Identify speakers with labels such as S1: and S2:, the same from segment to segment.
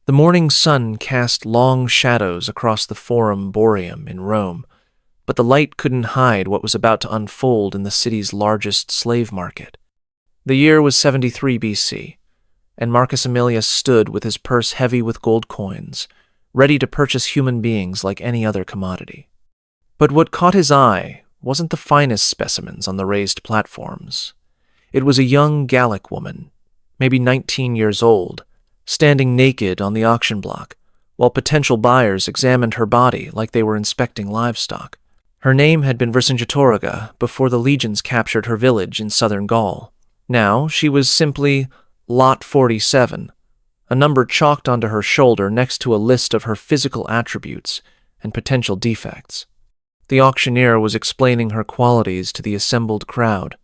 S1: The morning sun cast long shadows across the Forum Boreum in Rome, but the light couldn't hide what was about to unfold in the city's largest slave market. The year was 73 BC, and Marcus Aemilius stood with his purse heavy with gold coins, ready to purchase human beings like any other commodity. But what caught his eye wasn't the finest specimens on the raised platforms. It was a young Gallic woman, maybe 19 years old, standing naked on the auction block, while potential buyers examined her body like they were inspecting livestock. Her name had been Vercingetorix before the legions captured her village in southern Gaul. Now she was simply Lot 47, a number chalked onto her shoulder next to a list of her physical attributes and potential defects. The auctioneer was explaining her qualities to the assembled crowd.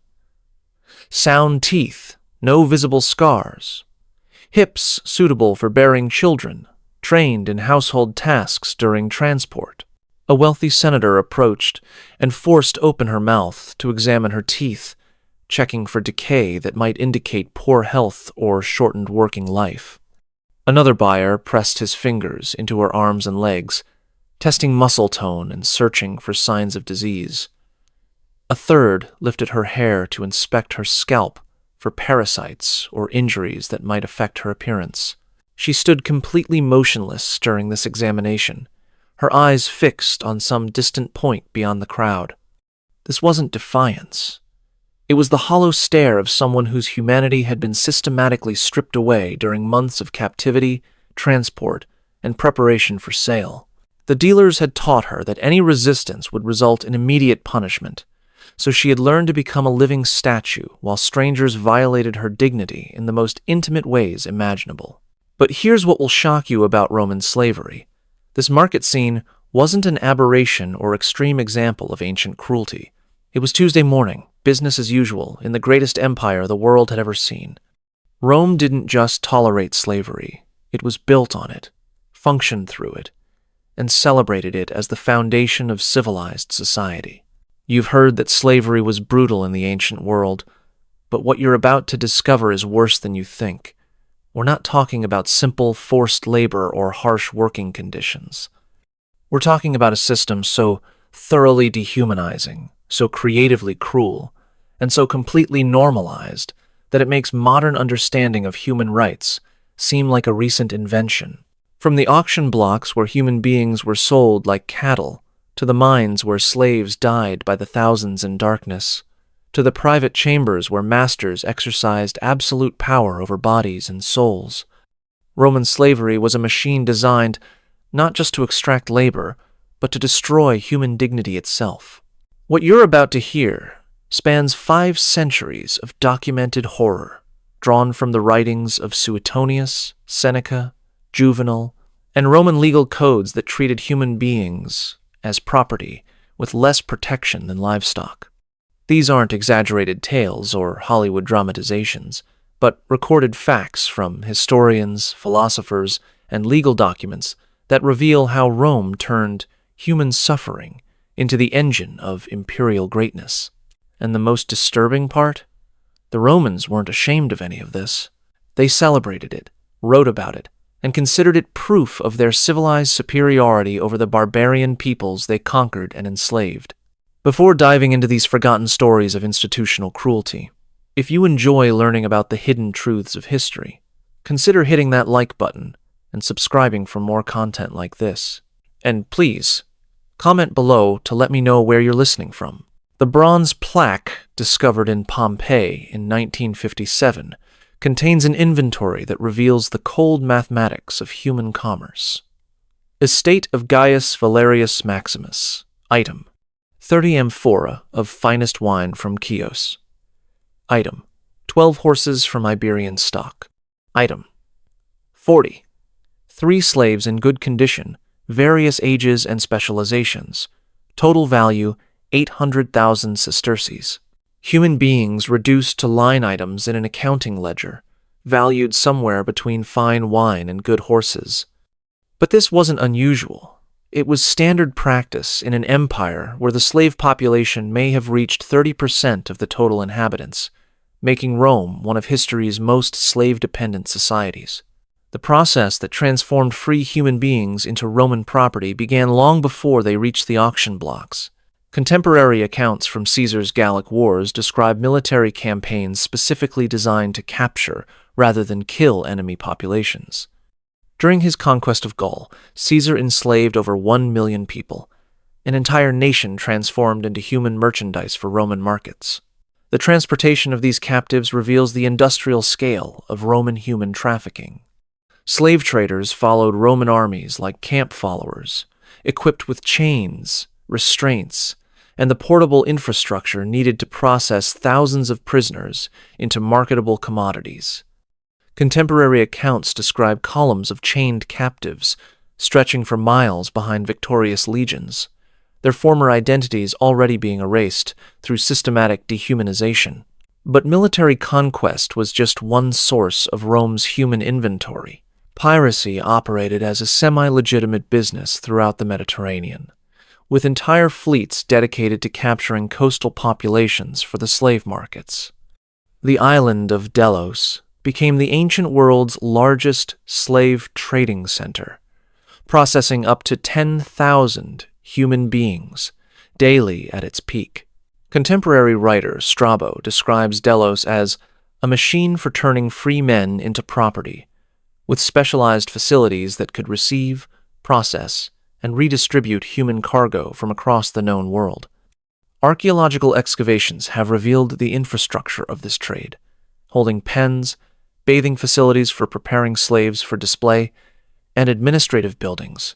S1: Sound teeth, no visible scars. Hips suitable for bearing children, trained in household tasks during transport. A wealthy senator approached and forced open her mouth to examine her teeth, checking for decay that might indicate poor health or shortened working life. Another buyer pressed his fingers into her arms and legs, testing muscle tone and searching for signs of disease. A third lifted her hair to inspect her scalp for parasites or injuries that might affect her appearance. She stood completely motionless during this examination, her eyes fixed on some distant point beyond the crowd. This wasn't defiance. It was the hollow stare of someone whose humanity had been systematically stripped away during months of captivity, transport, and preparation for sale. The dealers had taught her that any resistance would result in immediate punishment, so she had learned to become a living statue while strangers violated her dignity in the most intimate ways imaginable. But here's what will shock you about Roman slavery. This market scene wasn't an aberration or extreme example of ancient cruelty. It was Tuesday morning, business as usual, in the greatest empire the world had ever seen. Rome didn't just tolerate slavery, it was built on it, functioned through it, and celebrated it as the foundation of civilized society. You've heard that slavery was brutal in the ancient world, but what you're about to discover is worse than you think. We're not talking about simple forced labor or harsh working conditions. We're talking about a system so thoroughly dehumanizing, so creatively cruel, and so completely normalized that it makes modern understanding of human rights seem like a recent invention. From the auction blocks where human beings were sold like cattle, to the mines where slaves died by the thousands in darkness, to the private chambers where masters exercised absolute power over bodies and souls. Roman slavery was a machine designed not just to extract labor, but to destroy human dignity itself. What you're about to hear spans 5 centuries of documented horror, drawn from the writings of Suetonius, Seneca, Juvenal, and Roman legal codes that treated human beings as property with less protection than livestock. These aren't exaggerated tales or Hollywood dramatizations, but recorded facts from historians, philosophers, and legal documents that reveal how Rome turned human suffering into the engine of imperial greatness. And the most disturbing part? The Romans weren't ashamed of any of this. They celebrated it, wrote about it, and considered it proof of their civilized superiority over the barbarian peoples they conquered and enslaved. Before diving into these forgotten stories of institutional cruelty, if you enjoy learning about the hidden truths of history, consider hitting that like button and subscribing for more content like this. And please, comment below to let me know where you're listening from. The bronze plaque discovered in Pompeii in 1957 contains an inventory that reveals the cold mathematics of human commerce. Estate of Gaius Valerius Maximus. Item: 30 amphora of finest wine from Chios. Item: 12 horses from Iberian stock. Item: 40. 3 slaves in good condition, various ages and specializations. Total value, 800,000 sesterces. Human beings reduced to line items in an accounting ledger, valued somewhere between fine wine and good horses. But this wasn't unusual. It was standard practice in an empire where the slave population may have reached 30% of the total inhabitants, making Rome one of history's most slave-dependent societies. The process that transformed free human beings into Roman property began long before they reached the auction blocks. Contemporary accounts from Caesar's Gallic Wars describe military campaigns specifically designed to capture rather than kill enemy populations. During his conquest of Gaul, Caesar enslaved over 1 million people, an entire nation transformed into human merchandise for Roman markets. The transportation of these captives reveals the industrial scale of Roman human trafficking. Slave traders followed Roman armies like camp followers, equipped with chains, restraints, and the portable infrastructure needed to process thousands of prisoners into marketable commodities. Contemporary accounts describe columns of chained captives stretching for miles behind victorious legions, their former identities already being erased through systematic dehumanization. But military conquest was just one source of Rome's human inventory. Piracy operated as a semi-legitimate business throughout the Mediterranean, with entire fleets dedicated to capturing coastal populations for the slave markets. The island of Delos became the ancient world's largest slave trading center, processing up to 10,000 human beings daily at its peak. Contemporary writer Strabo describes Delos as a machine for turning free men into property, with specialized facilities that could receive, process, and redistribute human cargo from across the known world. Archaeological excavations have revealed the infrastructure of this trade, holding pens, bathing facilities for preparing slaves for display, and administrative buildings,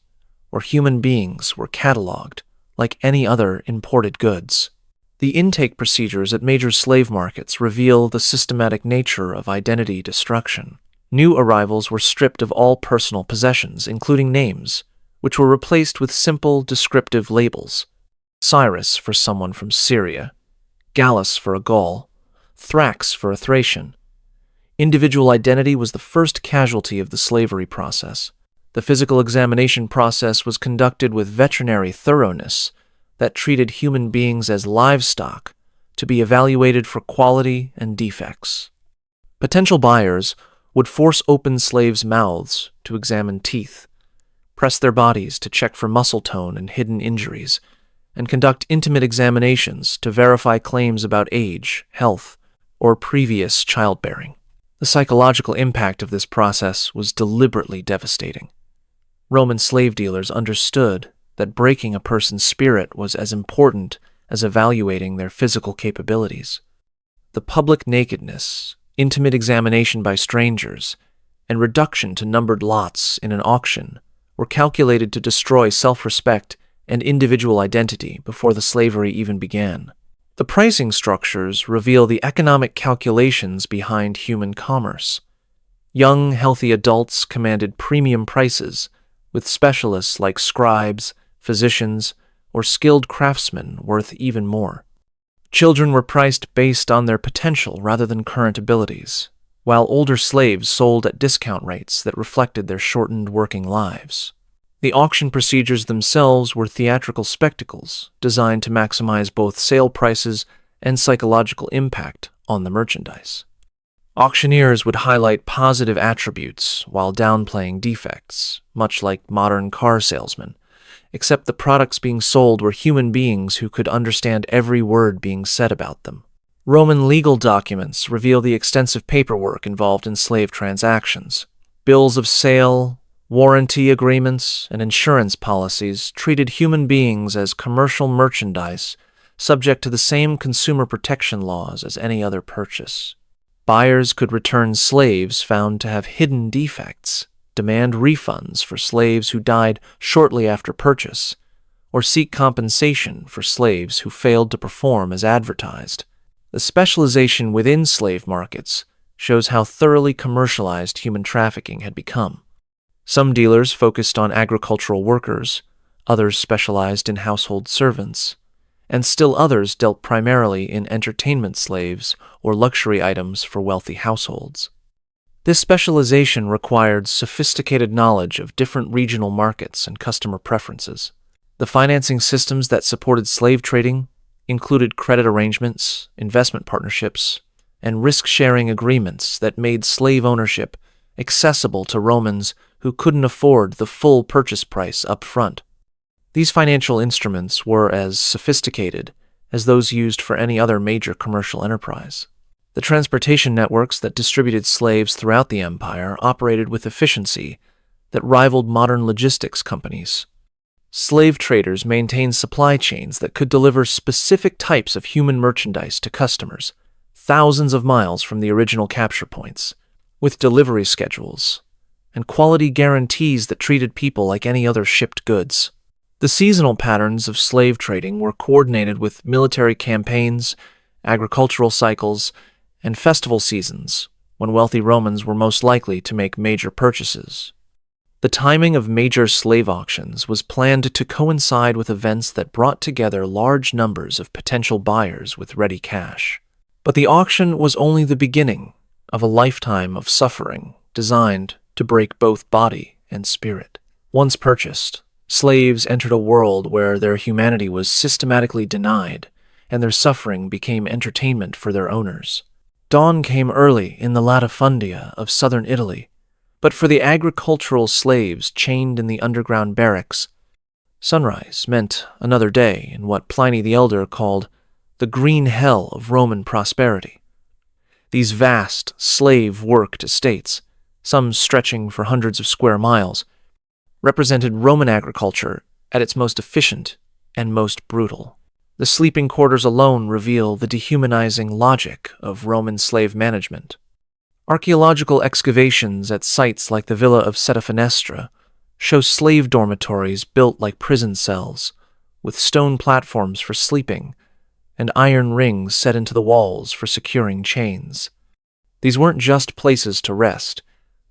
S1: where human beings were cataloged like any other imported goods. The intake procedures at major slave markets reveal the systematic nature of identity destruction. New arrivals were stripped of all personal possessions, including names, which were replaced with simple descriptive labels: Cyrus for someone from Syria, Gallus for a Gaul, Thrax for a Thracian. Individual identity was the first casualty of the slavery process. The physical examination process was conducted with veterinary thoroughness that treated human beings as livestock to be evaluated for quality and defects. Potential buyers would force open slaves' mouths to examine teeth, press their bodies to check for muscle tone and hidden injuries, and conduct intimate examinations to verify claims about age, health, or previous childbearing. The psychological impact of this process was deliberately devastating. Roman slave dealers understood that breaking a person's spirit was as important as evaluating their physical capabilities. The public nakedness, intimate examination by strangers, and reduction to numbered lots in an auction were calculated to destroy self-respect and individual identity before the slavery even began. The pricing structures reveal the economic calculations behind human commerce. Young, healthy adults commanded premium prices, with specialists like scribes, physicians, or skilled craftsmen worth even more. Children were priced based on their potential rather than current abilities, while older slaves sold at discount rates that reflected their shortened working lives. The auction procedures themselves were theatrical spectacles designed to maximize both sale prices and psychological impact on the merchandise. Auctioneers would highlight positive attributes while downplaying defects, much like modern car salesmen, except the products being sold were human beings who could understand every word being said about them. Roman legal documents reveal the extensive paperwork involved in slave transactions. Bills of sale, warranty agreements, and insurance policies treated human beings as commercial merchandise subject to the same consumer protection laws as any other purchase. Buyers could return slaves found to have hidden defects, demand refunds for slaves who died shortly after purchase, or seek compensation for slaves who failed to perform as advertised. The specialization within slave markets shows how thoroughly commercialized human trafficking had become. Some dealers focused on agricultural workers, others specialized in household servants, and still others dealt primarily in entertainment slaves or luxury items for wealthy households. This specialization required sophisticated knowledge of different regional markets and customer preferences. The financing systems that supported slave trading included credit arrangements, investment partnerships, and risk-sharing agreements that made slave ownership accessible to Romans who couldn't afford the full purchase price up front. These financial instruments were as sophisticated as those used for any other major commercial enterprise. The transportation networks that distributed slaves throughout the empire operated with efficiency that rivaled modern logistics companies. Slave traders maintained supply chains that could deliver specific types of human merchandise to customers, thousands of miles from the original capture points, with delivery schedules and quality guarantees that treated people like any other shipped goods. The seasonal patterns of slave trading were coordinated with military campaigns, agricultural cycles, and festival seasons, when wealthy Romans were most likely to make major purchases. The timing of major slave auctions was planned to coincide with events that brought together large numbers of potential buyers with ready cash. But the auction was only the beginning of a lifetime of suffering designed to break both body and spirit. Once purchased, slaves entered a world where their humanity was systematically denied and their suffering became entertainment for their owners. Dawn came early in the latifundia of southern Italy, but for the agricultural slaves chained in the underground barracks, sunrise meant another day in what Pliny the Elder called the green hell of Roman prosperity. These vast, slave-worked estates, some stretching for hundreds of square miles, represented Roman agriculture at its most efficient and most brutal. The sleeping quarters alone reveal the dehumanizing logic of Roman slave management. Archaeological excavations at sites like the Villa of Setafinestra show slave dormitories built like prison cells, with stone platforms for sleeping and iron rings set into the walls for securing chains. These weren't just places to rest.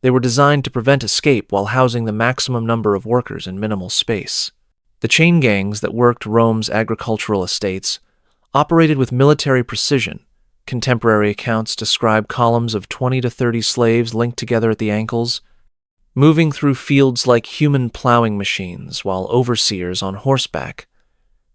S1: They were designed to prevent escape while housing the maximum number of workers in minimal space. The chain gangs that worked Rome's agricultural estates operated with military precision. Contemporary accounts describe columns of 20 to 30 slaves linked together at the ankles, moving through fields like human plowing machines, while overseers on horseback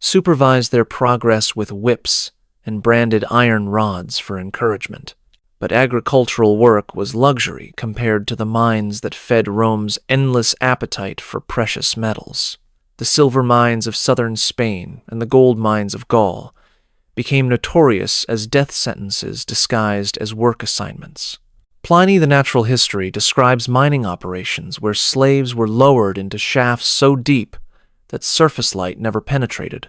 S1: supervised their progress with whips and branded iron rods for encouragement. But agricultural work was luxury compared to the mines that fed Rome's endless appetite for precious metals. The silver mines of southern Spain and the gold mines of Gaul became notorious as death sentences disguised as work assignments. Pliny the Natural History describes mining operations where slaves were lowered into shafts so deep that surface light never penetrated,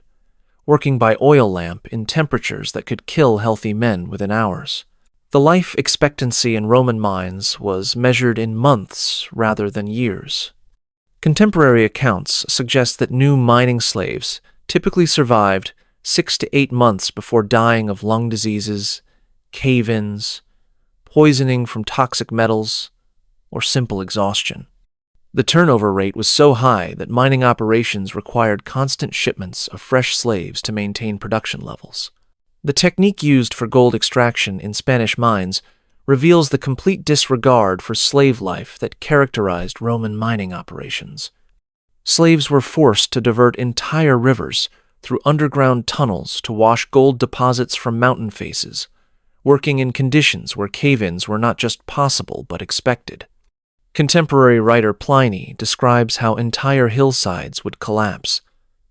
S1: working by oil lamp in temperatures that could kill healthy men within hours. The life expectancy in Roman mines was measured in months rather than years. Contemporary accounts suggest that new mining slaves typically survived 6 to 8 months before dying of lung diseases, cave-ins, poisoning from toxic metals, or simple exhaustion. The turnover rate was so high that mining operations required constant shipments of fresh slaves to maintain production levels. The technique used for gold extraction in Spanish mines reveals the complete disregard for slave life that characterized Roman mining operations. Slaves were forced to divert entire rivers through underground tunnels to wash gold deposits from mountain faces, working in conditions where cave-ins were not just possible but expected. Contemporary writer Pliny describes how entire hillsides would collapse,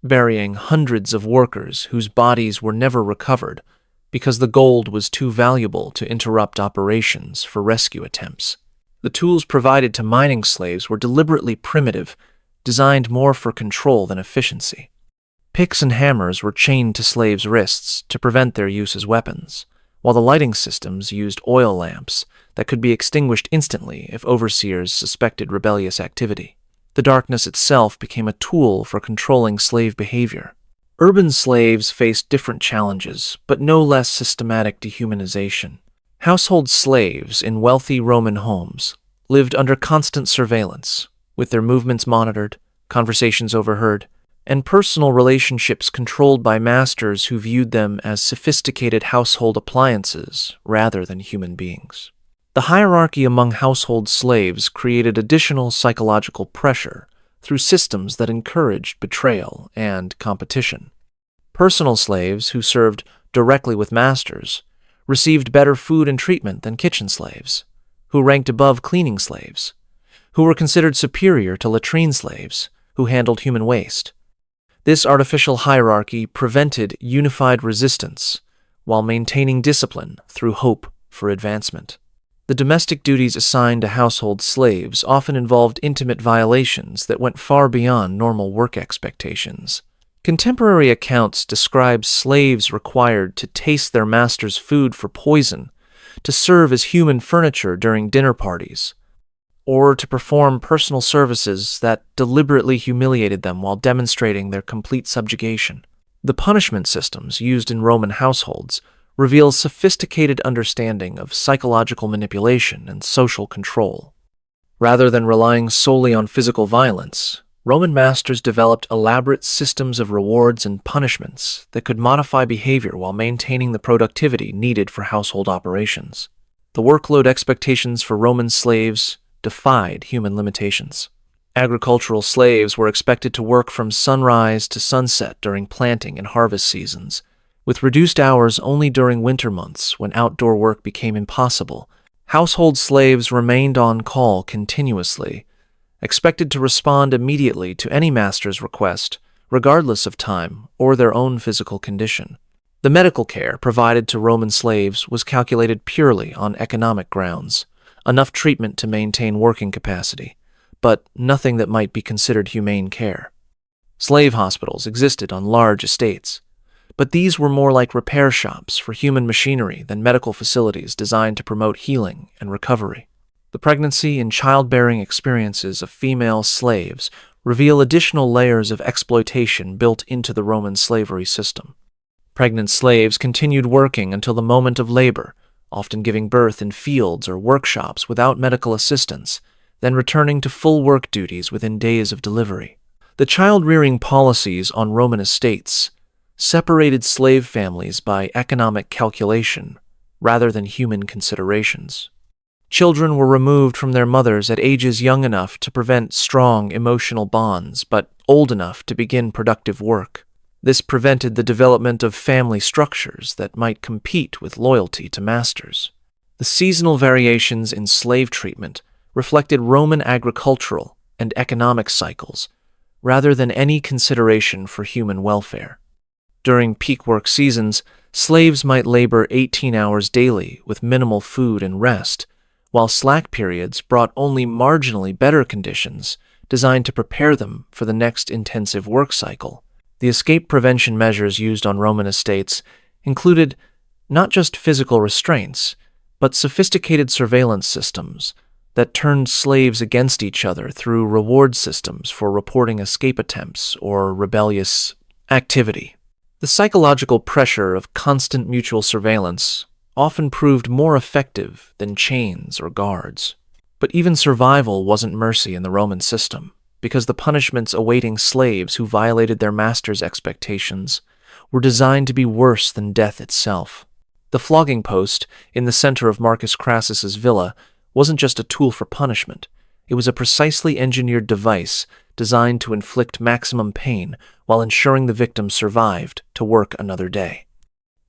S1: burying hundreds of workers whose bodies were never recovered because the gold was too valuable to interrupt operations for rescue attempts. The tools provided to mining slaves were deliberately primitive, designed more for control than efficiency. Picks and hammers were chained to slaves' wrists to prevent their use as weapons, while the lighting systems used oil lamps that could be extinguished instantly if overseers suspected rebellious activity. The darkness itself became a tool for controlling slave behavior. Urban slaves faced different challenges, but no less systematic dehumanization. Household slaves in wealthy Roman homes lived under constant surveillance, with their movements monitored, conversations overheard, and personal relationships controlled by masters who viewed them as sophisticated household appliances rather than human beings. The hierarchy among household slaves created additional psychological pressure through systems that encouraged betrayal and competition. Personal slaves who served directly with masters received better food and treatment than kitchen slaves, who ranked above cleaning slaves, who were considered superior to latrine slaves, who handled human waste. This artificial hierarchy prevented unified resistance while maintaining discipline through hope for advancement. The domestic duties assigned to household slaves often involved intimate violations that went far beyond normal work expectations. Contemporary accounts describe slaves required to taste their master's food for poison, to serve as human furniture during dinner parties, or to perform personal services that deliberately humiliated them while demonstrating their complete subjugation. The punishment systems used in Roman households reveal sophisticated understanding of psychological manipulation and social control. Rather than relying solely on physical violence, Roman masters developed elaborate systems of rewards and punishments that could modify behavior while maintaining the productivity needed for household operations. The workload expectations for Roman slaves defied human limitations. Agricultural slaves were expected to work from sunrise to sunset during planting and harvest seasons, with reduced hours only during winter months when outdoor work became impossible. Household slaves remained on call continuously, expected to respond immediately to any master's request, regardless of time or their own physical condition. The medical care provided to Roman slaves was calculated purely on economic grounds, enough treatment to maintain working capacity, but nothing that might be considered humane care. Slave hospitals existed on large estates, but these were more like repair shops for human machinery than medical facilities designed to promote healing and recovery. The pregnancy and childbearing experiences of female slaves reveal additional layers of exploitation built into the Roman slavery system. Pregnant slaves continued working until the moment of labor, often giving birth in fields or workshops without medical assistance, then returning to full work duties within days of delivery. The child-rearing policies on Roman estates separated slave families by economic calculation rather than human considerations. Children were removed from their mothers at ages young enough to prevent strong emotional bonds, but old enough to begin productive work. This prevented the development of family structures that might compete with loyalty to masters. The seasonal variations in slave treatment reflected Roman agricultural and economic cycles, rather than any consideration for human welfare. During peak work seasons, slaves might labor 18 hours daily with minimal food and rest, while slack periods brought only marginally better conditions designed to prepare them for the next intensive work cycle. The escape prevention measures used on Roman estates included not just physical restraints, but sophisticated surveillance systems that turned slaves against each other through reward systems for reporting escape attempts or rebellious activity. The psychological pressure of constant mutual surveillance often proved more effective than chains or guards. But even survival wasn't mercy in the Roman system, because the punishments awaiting slaves who violated their masters' expectations were designed to be worse than death itself. The flogging post in the center of Marcus Crassus's villa wasn't just a tool for punishment. It was a precisely engineered device designed to inflict maximum pain while ensuring the victim survived to work another day.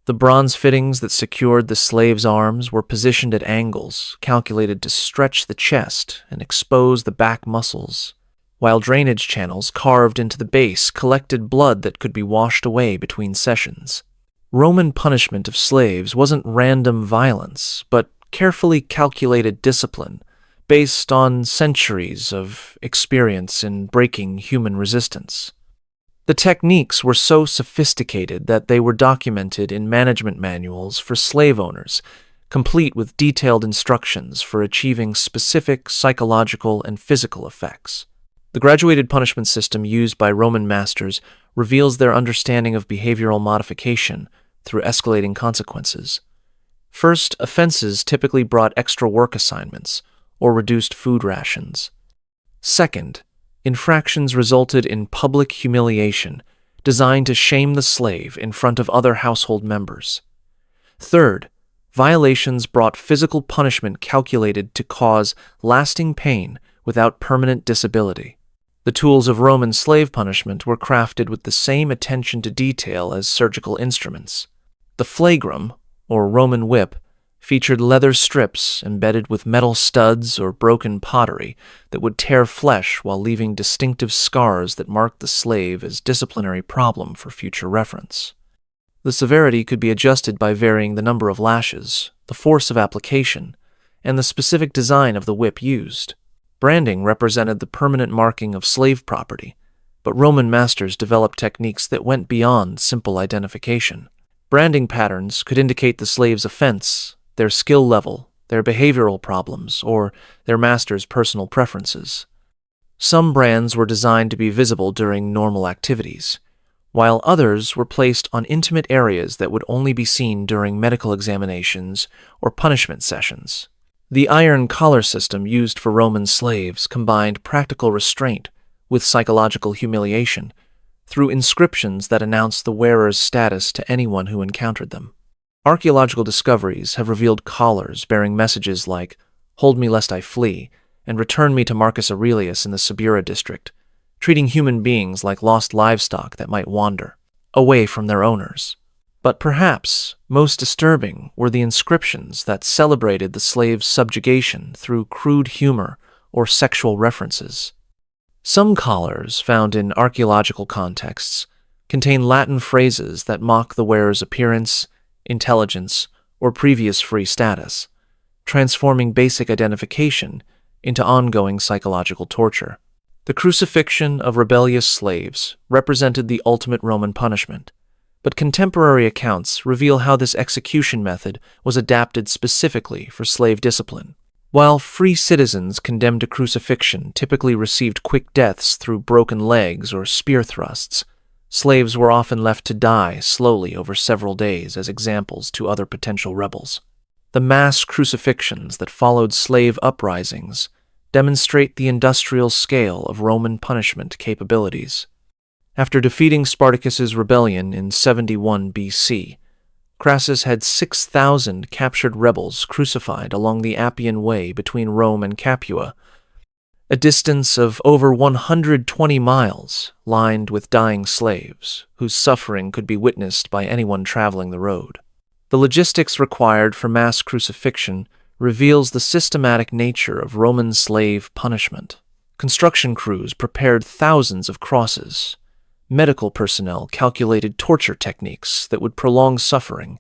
S1: The bronze fittings that secured the slave's arms were positioned at angles calculated to stretch the chest and expose the back muscles, while drainage channels carved into the base collected blood that could be washed away between sessions. Roman punishment of slaves wasn't random violence, but carefully calculated discipline based on centuries of experience in breaking human resistance. The techniques were so sophisticated that they were documented in management manuals for slave owners, complete with detailed instructions for achieving specific psychological and physical effects. The graduated punishment system used by Roman masters reveals their understanding of behavioral modification through escalating consequences. First, offenses typically brought extra work assignments or reduced food rations. Second, infractions resulted in public humiliation, designed to shame the slave in front of other household members. Third, violations brought physical punishment calculated to cause lasting pain without permanent disability. The tools of Roman slave punishment were crafted with the same attention to detail as surgical instruments. The flagrum, or Roman whip, featured leather strips embedded with metal studs or broken pottery that would tear flesh while leaving distinctive scars that marked the slave as disciplinary problem for future reference. The severity could be adjusted by varying the number of lashes, the force of application, and the specific design of the whip used. Branding represented the permanent marking of slave property, but Roman masters developed techniques that went beyond simple identification. Branding patterns could indicate the slave's offense, their skill level, their behavioral problems, or their master's personal preferences. Some brands were designed to be visible during normal activities, while others were placed on intimate areas that would only be seen during medical examinations or punishment sessions. The iron collar system used for Roman slaves combined practical restraint with psychological humiliation through inscriptions that announced the wearer's status to anyone who encountered them. Archaeological discoveries have revealed collars bearing messages like, "Hold me lest I flee," and "Return me to Marcus Aurelius in the Subura district," treating human beings like lost livestock that might wander away from their owners. But perhaps most disturbing were the inscriptions that celebrated the slave's subjugation through crude humor or sexual references. Some collars, found in archaeological contexts, contain Latin phrases that mock the wearer's appearance, intelligence, or previous free status, transforming basic identification into ongoing psychological torture. The crucifixion of rebellious slaves represented the ultimate Roman punishment, but contemporary accounts reveal how this execution method was adapted specifically for slave discipline. While free citizens condemned to crucifixion typically received quick deaths through broken legs or spear thrusts, slaves were often left to die slowly over several days as examples to other potential rebels. The mass crucifixions that followed slave uprisings demonstrate the industrial scale of Roman punishment capabilities. After defeating Spartacus's rebellion in 71 BC, Crassus had 6,000 captured rebels crucified along the Appian Way between Rome and Capua, a distance of over 120 miles lined with dying slaves, whose suffering could be witnessed by anyone traveling the road. The logistics required for mass crucifixion reveals the systematic nature of Roman slave punishment. Construction crews prepared thousands of crosses. Medical personnel calculated torture techniques that would prolong suffering,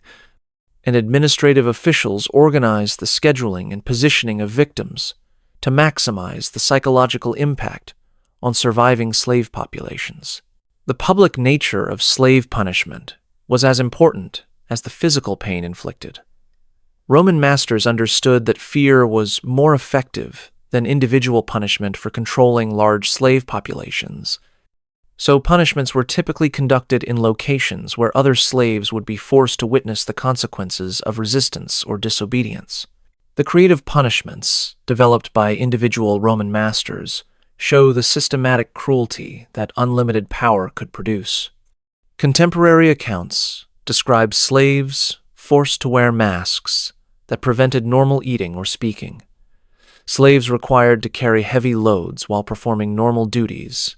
S1: and administrative officials organized the scheduling and positioning of victims to maximize the psychological impact on surviving slave populations. The public nature of slave punishment was as important as the physical pain inflicted. Roman masters understood that fear was more effective than individual punishment for controlling large slave populations, so punishments were typically conducted in locations where other slaves would be forced to witness the consequences of resistance or disobedience. The creative punishments, developed by individual Roman masters, show the systematic cruelty that unlimited power could produce. Contemporary accounts describe slaves forced to wear masks that prevented normal eating or speaking, slaves required to carry heavy loads while performing normal duties,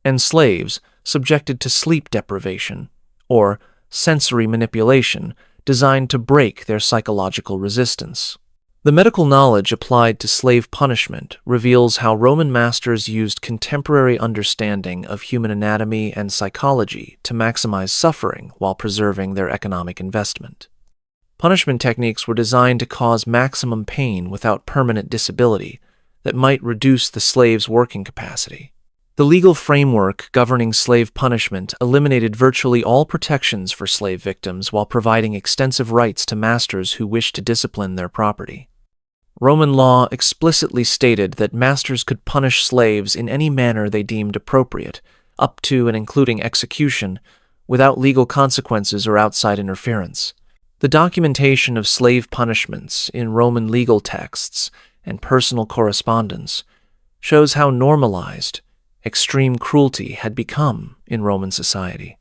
S1: and slaves subjected to sleep deprivation or sensory manipulation designed to break their psychological resistance. The medical knowledge applied to slave punishment reveals how Roman masters used contemporary understanding of human anatomy and psychology to maximize suffering while preserving their economic investment. Punishment techniques were designed to cause maximum pain without permanent disability that might reduce the slave's working capacity. The legal framework governing slave punishment eliminated virtually all protections for slave victims while providing extensive rights to masters who wished to discipline their property. Roman law explicitly stated that masters could punish slaves in any manner they deemed appropriate, up to and including execution, without legal consequences or outside interference. The documentation of slave punishments in Roman legal texts and personal correspondence shows how normalized extreme cruelty had become in Roman society.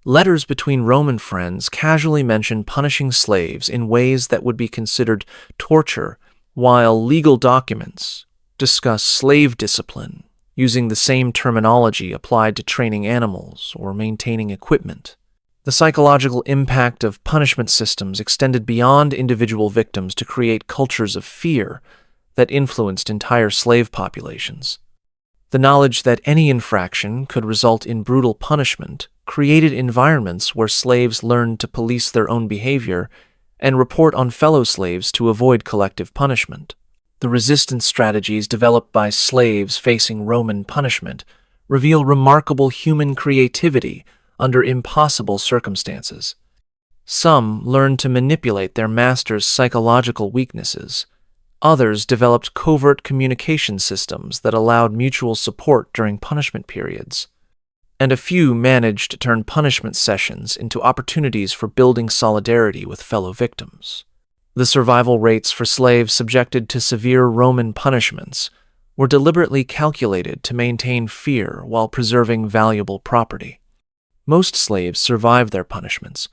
S1: Letters between Roman friends casually mention punishing slaves in ways that would be considered torture, while legal documents discuss slave discipline using the same terminology applied to training animals or maintaining equipment. The psychological impact of punishment systems extended beyond individual victims to create cultures of fear that influenced entire slave populations. The knowledge that any infraction could result in brutal punishment created environments where slaves learned to police their own behavior and report on fellow slaves to avoid collective punishment. The resistance strategies developed by slaves facing Roman punishment reveal remarkable human creativity under impossible circumstances. Some learned to manipulate their masters' psychological weaknesses. Others developed covert communication systems that allowed mutual support during punishment periods. And a few managed to turn punishment sessions into opportunities for building solidarity with fellow victims. The survival rates for slaves subjected to severe Roman punishments were deliberately calculated to maintain fear while preserving valuable property. Most slaves survived their punishments,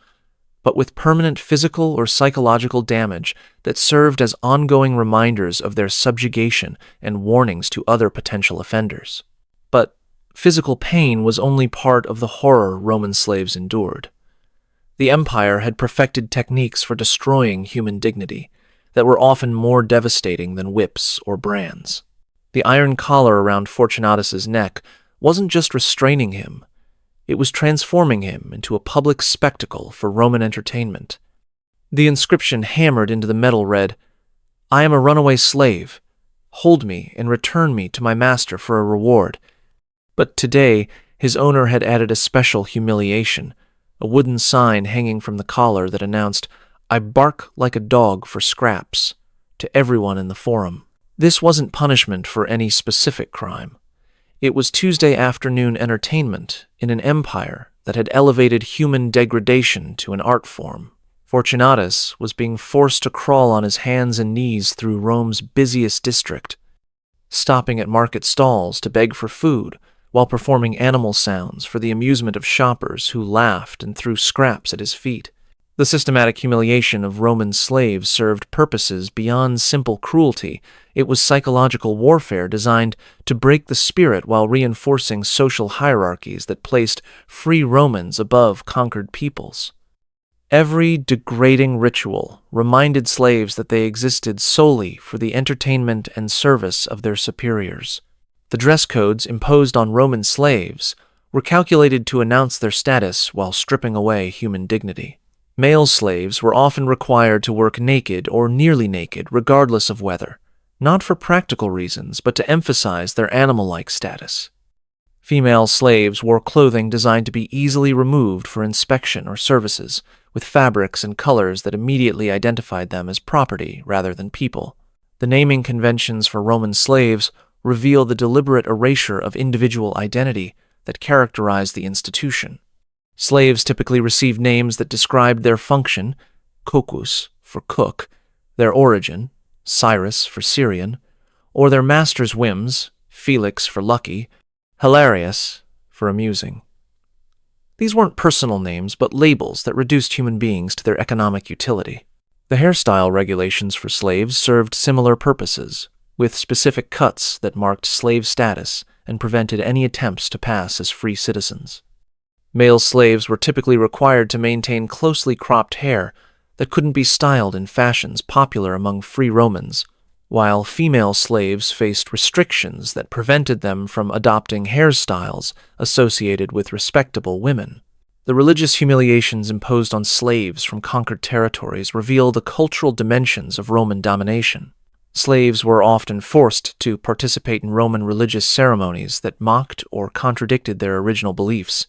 S1: but with permanent physical or psychological damage that served as ongoing reminders of their subjugation and warnings to other potential offenders. But physical pain was only part of the horror Roman slaves endured. The empire had perfected techniques for destroying human dignity that were often more devastating than whips or brands. The iron collar around Fortunatus's neck wasn't just restraining him, it was transforming him into a public spectacle for Roman entertainment. The inscription hammered into the metal read, "I am a runaway slave. Hold me and return me to my master for a reward." But today, his owner had added a special humiliation, a wooden sign hanging from the collar that announced, "I bark like a dog for scraps," to everyone in the forum. This wasn't punishment for any specific crime. It was Tuesday afternoon entertainment in an empire that had elevated human degradation to an art form. Fortunatus was being forced to crawl on his hands and knees through Rome's busiest district, stopping at market stalls to beg for food while performing animal sounds for the amusement of shoppers who laughed and threw scraps at his feet. The systematic humiliation of Roman slaves served purposes beyond simple cruelty. It was psychological warfare designed to break the spirit while reinforcing social hierarchies that placed free Romans above conquered peoples. Every degrading ritual reminded slaves that they existed solely for the entertainment and service of their superiors. The dress codes imposed on Roman slaves were calculated to announce their status while stripping away human dignity. Male slaves were often required to work naked or nearly naked regardless of weather, not for practical reasons but to emphasize their animal-like status. Female slaves wore clothing designed to be easily removed for inspection or services, with fabrics and colors that immediately identified them as property rather than people. The naming conventions for Roman slaves reveal the deliberate erasure of individual identity that characterized the institution. Slaves typically received names that described their function, Kokus for cook, their origin, Cyrus for Syrian, or their master's whims, Felix for lucky, Hilarious for amusing. These weren't personal names, but labels that reduced human beings to their economic utility. The hairstyle regulations for slaves served similar purposes, with specific cuts that marked slave status and prevented any attempts to pass as free citizens. Male slaves were typically required to maintain closely cropped hair that couldn't be styled in fashions popular among free Romans, while female slaves faced restrictions that prevented them from adopting hairstyles associated with respectable women. The religious humiliations imposed on slaves from conquered territories reveal the cultural dimensions of Roman domination. Slaves were often forced to participate in Roman religious ceremonies that mocked or contradicted their original beliefs,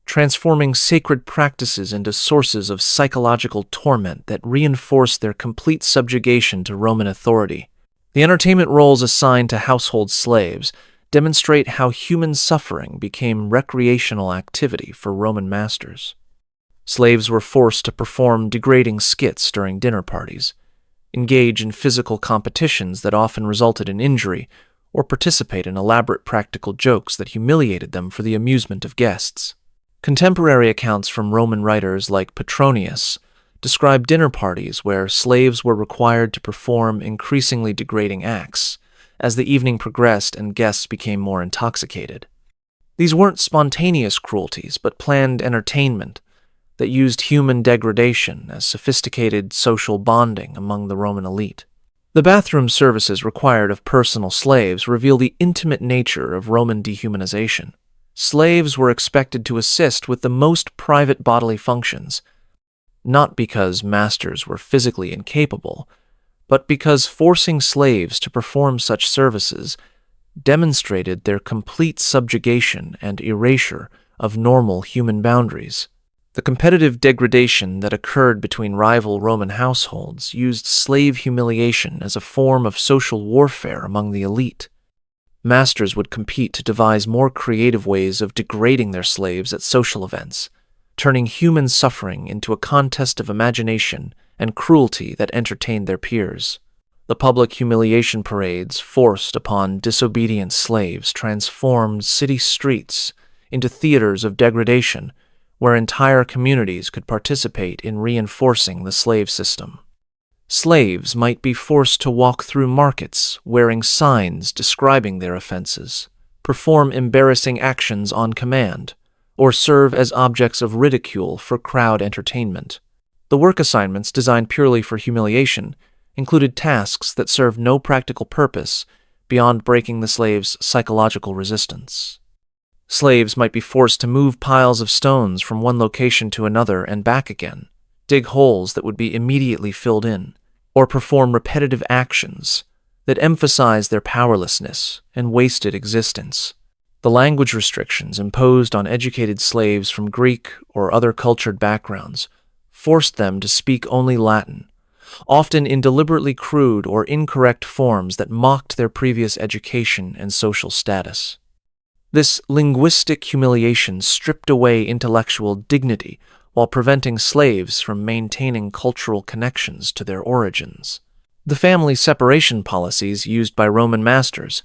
S1: transforming sacred practices into sources of psychological torment that reinforced their complete subjugation to Roman authority. The entertainment roles assigned to household slaves demonstrate how human suffering became recreational activity for Roman masters. Slaves were forced to perform degrading skits during dinner parties, engage in physical competitions that often resulted in injury, or participate in elaborate practical jokes that humiliated them for the amusement of guests. Contemporary accounts from Roman writers like Petronius describe dinner parties where slaves were required to perform increasingly degrading acts as the evening progressed and guests became more intoxicated. These weren't spontaneous cruelties, but planned entertainment that used human degradation as sophisticated social bonding among the Roman elite. The bathroom services required of personal slaves reveal the intimate nature of Roman dehumanization. Slaves were expected to assist with the most private bodily functions, not because masters were physically incapable, but because forcing slaves to perform such services demonstrated their complete subjugation and erasure of normal human boundaries. The competitive degradation that occurred between rival Roman households used slave humiliation as a form of social warfare among the elite. Masters would compete to devise more creative ways of degrading their slaves at social events, turning human suffering into a contest of imagination and cruelty that entertained their peers. The public humiliation parades forced upon disobedient slaves transformed city streets into theaters of degradation, where entire communities could participate in reinforcing the slave system. Slaves might be forced to walk through markets wearing signs describing their offenses, perform embarrassing actions on command, or serve as objects of ridicule for crowd entertainment. The work assignments designed purely for humiliation included tasks that served no practical purpose beyond breaking the slave's psychological resistance. Slaves might be forced to move piles of stones from one location to another and back again, dig holes that would be immediately filled in, or perform repetitive actions that emphasized their powerlessness and wasted existence. The language restrictions imposed on educated slaves from Greek or other cultured backgrounds forced them to speak only Latin, often in deliberately crude or incorrect forms that mocked their previous education and social status. This linguistic humiliation stripped away intellectual dignity while preventing slaves from maintaining cultural connections to their origins. The family separation policies used by Roman masters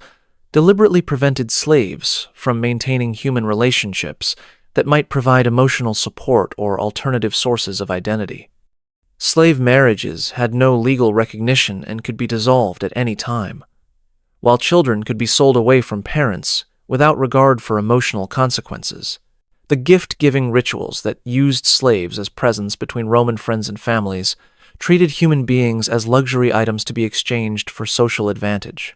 S1: deliberately prevented slaves from maintaining human relationships that might provide emotional support or alternative sources of identity. Slave marriages had no legal recognition and could be dissolved at any time, while children could be sold away from parents without regard for emotional consequences. The gift-giving rituals that used slaves as presents between Roman friends and families treated human beings as luxury items to be exchanged for social advantage.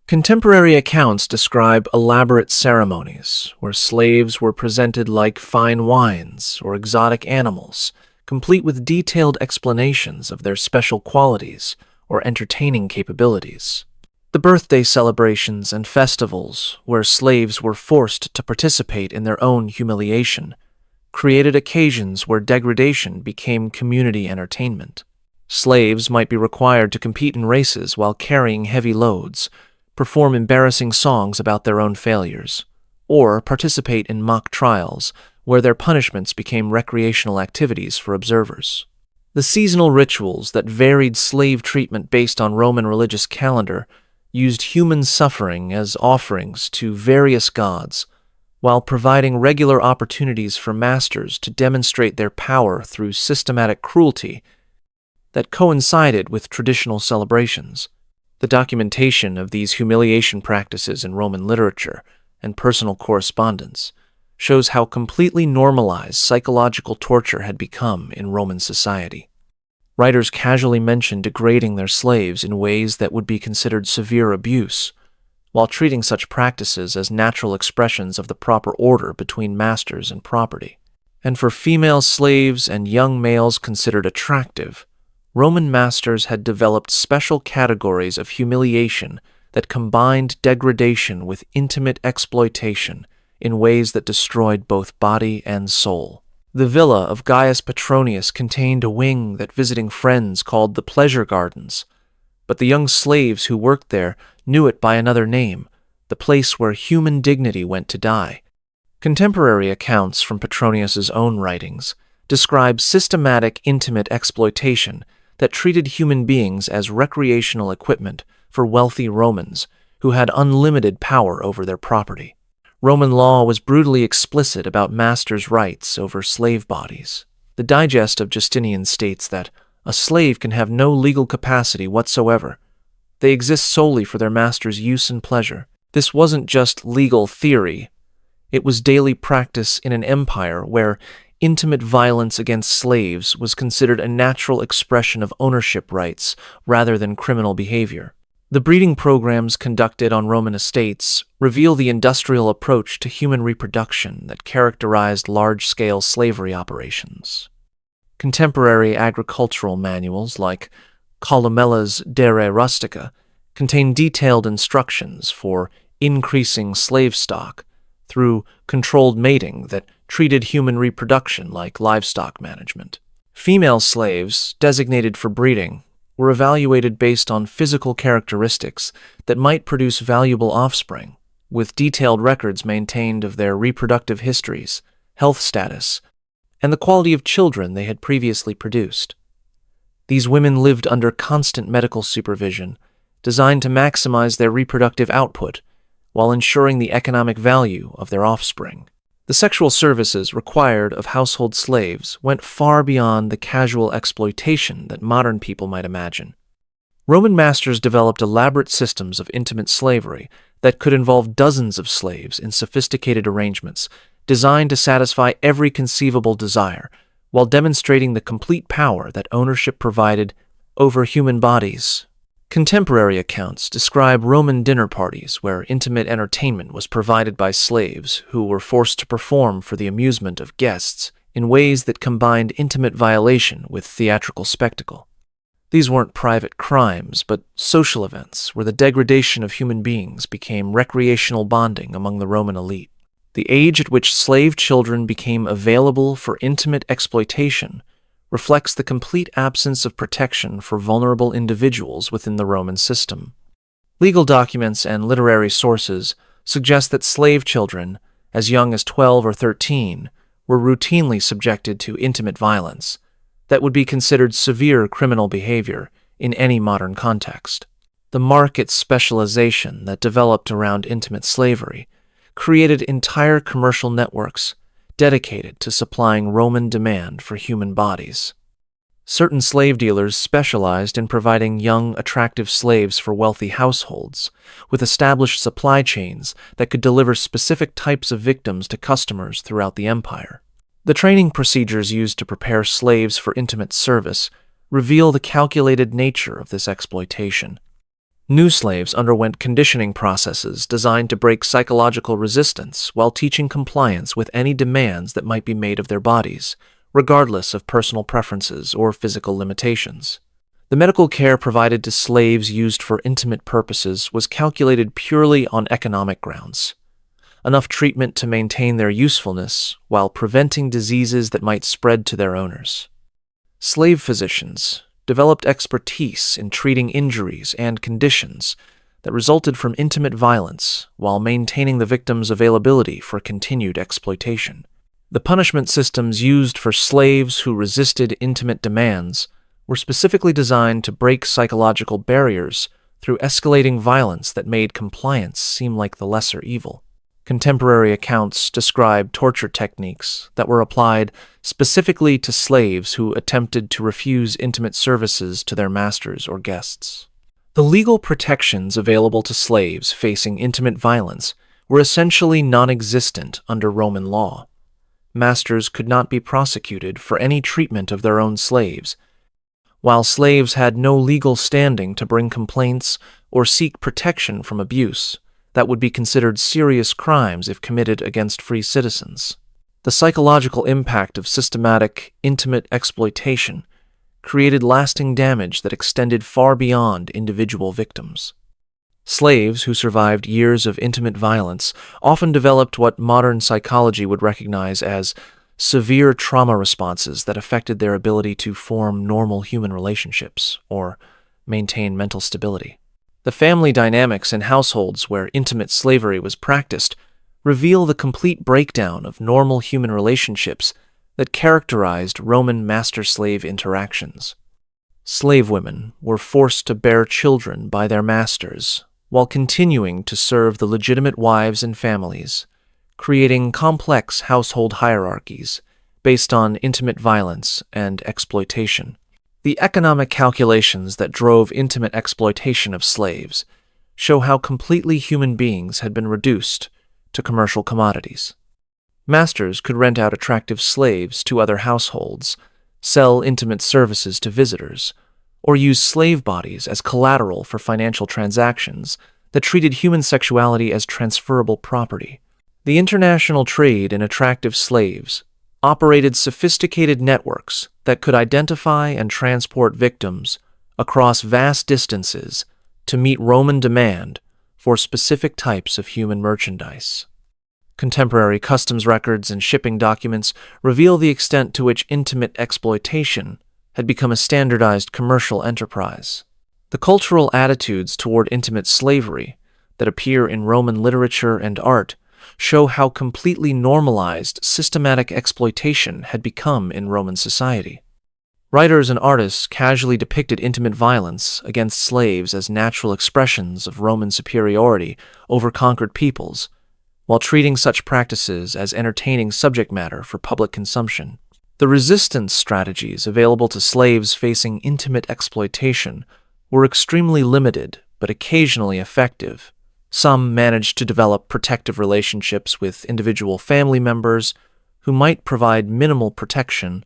S1: Contemporary accounts describe elaborate ceremonies where slaves were presented like fine wines or exotic animals, complete with detailed explanations of their special qualities or entertaining capabilities. The birthday celebrations and festivals, where slaves were forced to participate in their own humiliation, created occasions where degradation became community entertainment. Slaves might be required to compete in races while carrying heavy loads, perform embarrassing songs about their own failures, or participate in mock trials where their punishments became recreational activities for observers. The seasonal rituals that varied slave treatment based on Roman religious calendar used human suffering as offerings to various gods, while providing regular opportunities for masters to demonstrate their power through systematic cruelty that coincided with traditional celebrations. The documentation of these humiliation practices in Roman literature and personal correspondence shows how completely normalized psychological torture had become in Roman society. Writers casually mention degrading their slaves in ways that would be considered severe abuse, while treating such practices as natural expressions of the proper order between masters and property. And for female slaves and young males considered attractive, Roman masters had developed special categories of humiliation that combined degradation with intimate exploitation in ways that destroyed both body and soul. The villa of Gaius Petronius contained a wing that visiting friends called the pleasure gardens, but the young slaves who worked there knew it by another name, the place where human dignity went to die. Contemporary accounts from Petronius's own writings describe systematic, intimate exploitation that treated human beings as recreational equipment for wealthy Romans who had unlimited power over their property. Roman law was brutally explicit about masters' rights over slave bodies. The Digest of Justinian states that a slave can have no legal capacity whatsoever. They exist solely for their master's use and pleasure. This wasn't just legal theory. It was daily practice in an empire where intimate violence against slaves was considered a natural expression of ownership rights rather than criminal behavior. The breeding programs conducted on Roman estates reveal the industrial approach to human reproduction that characterized large-scale slavery operations. Contemporary agricultural manuals like Columella's De Re Rustica contain detailed instructions for increasing slave stock through controlled mating that treated human reproduction like livestock management. Female slaves, designated for breeding, were evaluated based on physical characteristics that might produce valuable offspring, with detailed records maintained of their reproductive histories, health status, and the quality of children they had previously produced. These women lived under constant medical supervision, designed to maximize their reproductive output while ensuring the economic value of their offspring. The sexual services required of household slaves went far beyond the casual exploitation that modern people might imagine. Roman masters developed elaborate systems of intimate slavery that could involve dozens of slaves in sophisticated arrangements designed to satisfy every conceivable desire, while demonstrating the complete power that ownership provided over human bodies. Contemporary accounts describe Roman dinner parties where intimate entertainment was provided by slaves who were forced to perform for the amusement of guests in ways that combined intimate violation with theatrical spectacle. These weren't private crimes, but social events where the degradation of human beings became recreational bonding among the Roman elite. The age at which slave children became available for intimate exploitation reflects the complete absence of protection for vulnerable individuals within the Roman system. Legal documents and literary sources suggest that slave children, as young as 12 or 13, were routinely subjected to intimate violence that would be considered severe criminal behavior in any modern context. The market specialization that developed around intimate slavery created entire commercial networks dedicated to supplying Roman demand for human bodies. Certain slave dealers specialized in providing young, attractive slaves for wealthy households, with established supply chains that could deliver specific types of victims to customers throughout the empire. The training procedures used to prepare slaves for intimate service reveal the calculated nature of this exploitation. New slaves underwent conditioning processes designed to break psychological resistance while teaching compliance with any demands that might be made of their bodies, regardless of personal preferences or physical limitations. The medical care provided to slaves used for intimate purposes was calculated purely on economic grounds. Enough treatment to maintain their usefulness while preventing diseases that might spread to their owners. Slave physicians developed expertise in treating injuries and conditions that resulted from intimate violence while maintaining the victim's availability for continued exploitation. The punishment systems used for slaves who resisted intimate demands were specifically designed to break psychological barriers through escalating violence that made compliance seem like the lesser evil. Contemporary accounts describe torture techniques that were applied specifically to slaves who attempted to refuse intimate services to their masters or guests. The legal protections available to slaves facing intimate violence were essentially non-existent under Roman law. Masters could not be prosecuted for any treatment of their own slaves, while slaves had no legal standing to bring complaints or seek protection from abuse that would be considered serious crimes if committed against free citizens. The psychological impact of systematic, intimate exploitation created lasting damage that extended far beyond individual victims. Slaves who survived years of intimate violence often developed what modern psychology would recognize as severe trauma responses that affected their ability to form normal human relationships or maintain mental stability. The family dynamics in households where intimate slavery was practiced reveal the complete breakdown of normal human relationships that characterized Roman master-slave interactions. Slave women were forced to bear children by their masters while continuing to serve the legitimate wives and families, creating complex household hierarchies based on intimate violence and exploitation. The economic calculations that drove intimate exploitation of slaves show how completely human beings had been reduced to commercial commodities. Masters could rent out attractive slaves to other households, sell intimate services to visitors, or use slave bodies as collateral for financial transactions that treated human sexuality as transferable property. The international trade in attractive slaves operated sophisticated networks that could identify and transport victims across vast distances to meet Roman demand for specific types of human merchandise. Contemporary customs records and shipping documents reveal the extent to which intimate exploitation had become a standardized commercial enterprise. The cultural attitudes toward intimate slavery that appear in Roman literature and art show how completely normalized systematic exploitation had become in Roman society. Writers and artists casually depicted intimate violence against slaves as natural expressions of Roman superiority over conquered peoples, while treating such practices as entertaining subject matter for public consumption. The resistance strategies available to slaves facing intimate exploitation were extremely limited but occasionally effective. Some managed to develop protective relationships with individual family members who might provide minimal protection,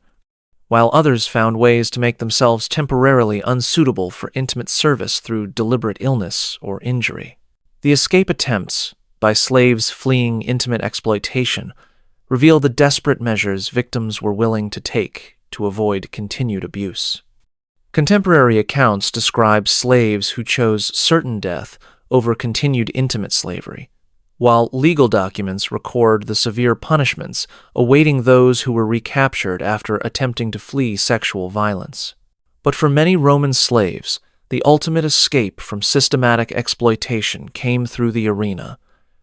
S1: while others found ways to make themselves temporarily unsuitable for intimate service through deliberate illness or injury. The escape attempts by slaves fleeing intimate exploitation reveal the desperate measures victims were willing to take to avoid continued abuse. Contemporary accounts describe slaves who chose certain death over continued intimate slavery, while legal documents record the severe punishments awaiting those who were recaptured after attempting to flee sexual violence. But for many Roman slaves, the ultimate escape from systematic exploitation came through the arena,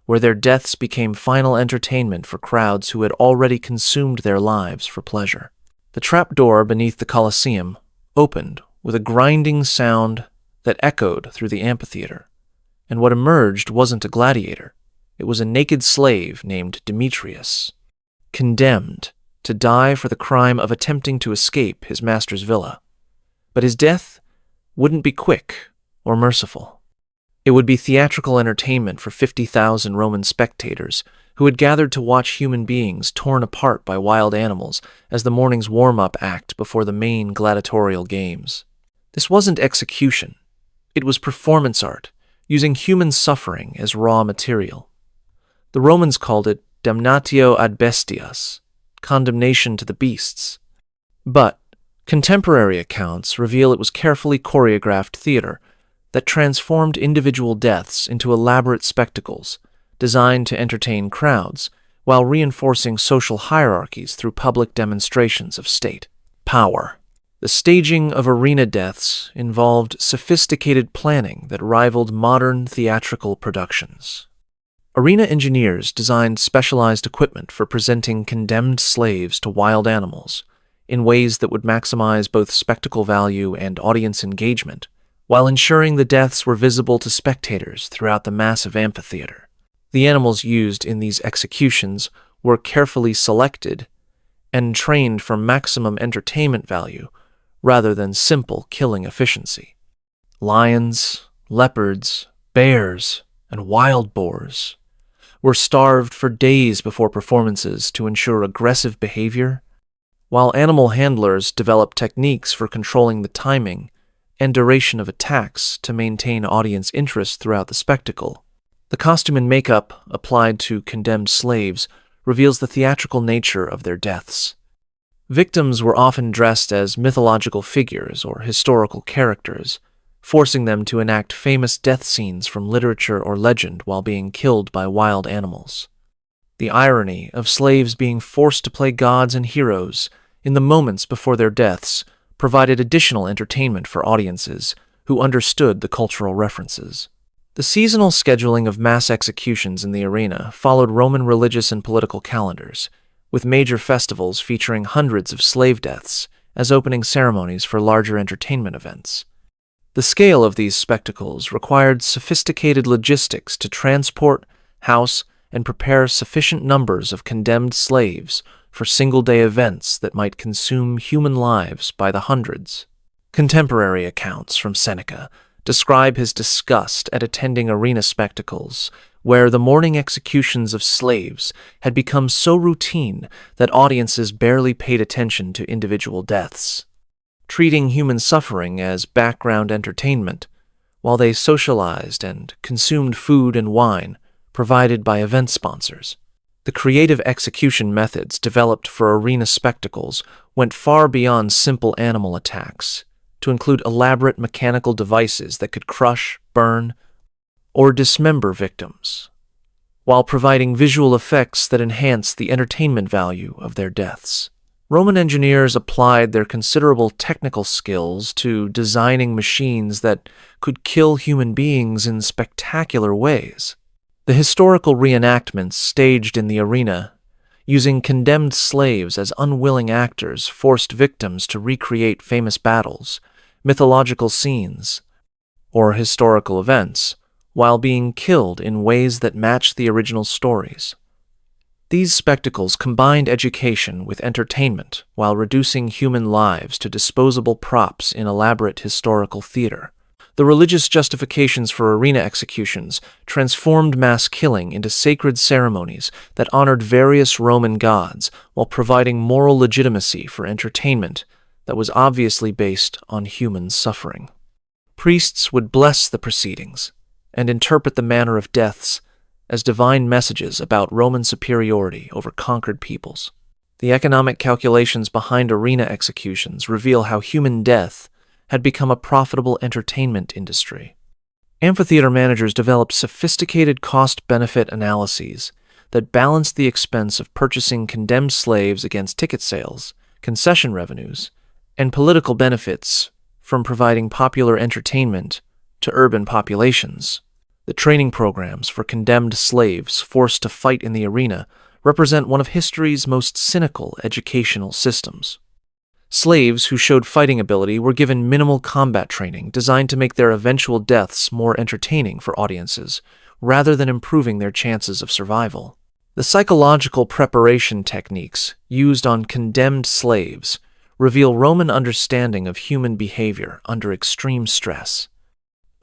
S1: where their deaths became final entertainment for crowds who had already consumed their lives for pleasure. The trapdoor beneath the Colosseum opened with a grinding sound that echoed through the amphitheater, and what emerged wasn't a gladiator. It was a naked slave named Demetrius, condemned to die for the crime of attempting to escape his master's villa. But his death wouldn't be quick or merciful. It would be theatrical entertainment for 50,000 Roman spectators who had gathered to watch human beings torn apart by wild animals as the morning's warm-up act before the main gladiatorial games. This wasn't execution. It was performance art, using human suffering as raw material. The Romans called it damnatio ad bestias, condemnation to the beasts. But contemporary accounts reveal it was carefully choreographed theater that transformed individual deaths into elaborate spectacles designed to entertain crowds while reinforcing social hierarchies through public demonstrations of state power. The staging of arena deaths involved sophisticated planning that rivaled modern theatrical productions. Arena engineers designed specialized equipment for presenting condemned slaves to wild animals in ways that would maximize both spectacle value and audience engagement, while ensuring the deaths were visible to spectators throughout the massive amphitheater. The animals used in these executions were carefully selected and trained for maximum entertainment value rather than simple killing efficiency. Lions, leopards, bears, and wild boars were starved for days before performances to ensure aggressive behavior, while animal handlers developed techniques for controlling the timing and duration of attacks to maintain audience interest throughout the spectacle. The costume and makeup applied to condemned slaves reveals the theatrical nature of their deaths. Victims were often dressed as mythological figures or historical characters, forcing them to enact famous death scenes from literature or legend while being killed by wild animals. The irony of slaves being forced to play gods and heroes in the moments before their deaths provided additional entertainment for audiences who understood the cultural references. The seasonal scheduling of mass executions in the arena followed Roman religious and political calendars, with major festivals featuring hundreds of slave deaths as opening ceremonies for larger entertainment events. The scale of these spectacles required sophisticated logistics to transport, house, and prepare sufficient numbers of condemned slaves for single-day events that might consume human lives by the hundreds. Contemporary accounts from Seneca describe his disgust at attending arena spectacles where the mourning executions of slaves had become so routine that audiences barely paid attention to individual deaths, treating human suffering as background entertainment while they socialized and consumed food and wine provided by event sponsors. The creative execution methods developed for arena spectacles went far beyond simple animal attacks to include elaborate mechanical devices that could crush, burn, or dismember victims, while providing visual effects that enhanced the entertainment value of their deaths. Roman engineers applied their considerable technical skills to designing machines that could kill human beings in spectacular ways. The historical reenactments staged in the arena, using condemned slaves as unwilling actors, forced victims to recreate famous battles, mythological scenes, or historical events, while being killed in ways that matched the original stories. These spectacles combined education with entertainment while reducing human lives to disposable props in elaborate historical theater. The religious justifications for arena executions transformed mass killing into sacred ceremonies that honored various Roman gods while providing moral legitimacy for entertainment that was obviously based on human suffering. Priests would bless the proceedings and interpret the manner of deaths as divine messages about Roman superiority over conquered peoples. The economic calculations behind arena executions reveal how human death had become a profitable entertainment industry. Amphitheater managers developed sophisticated cost-benefit analyses that balanced the expense of purchasing condemned slaves against ticket sales, concession revenues, and political benefits from providing popular entertainment to urban populations. The training programs for condemned slaves forced to fight in the arena represent one of history's most cynical educational systems. Slaves who showed fighting ability were given minimal combat training designed to make their eventual deaths more entertaining for audiences, rather than improving their chances of survival. The psychological preparation techniques used on condemned slaves reveal Roman understanding of human behavior under extreme stress.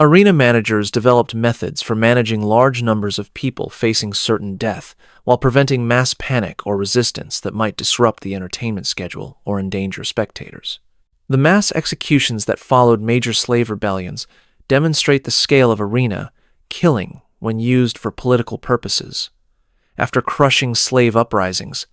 S1: Arena managers developed methods for managing large numbers of people facing certain death while preventing mass panic or resistance that might disrupt the entertainment schedule or endanger spectators. The mass executions that followed major slave rebellions demonstrate the scale of arena killing when used for political purposes. After crushing slave uprisings,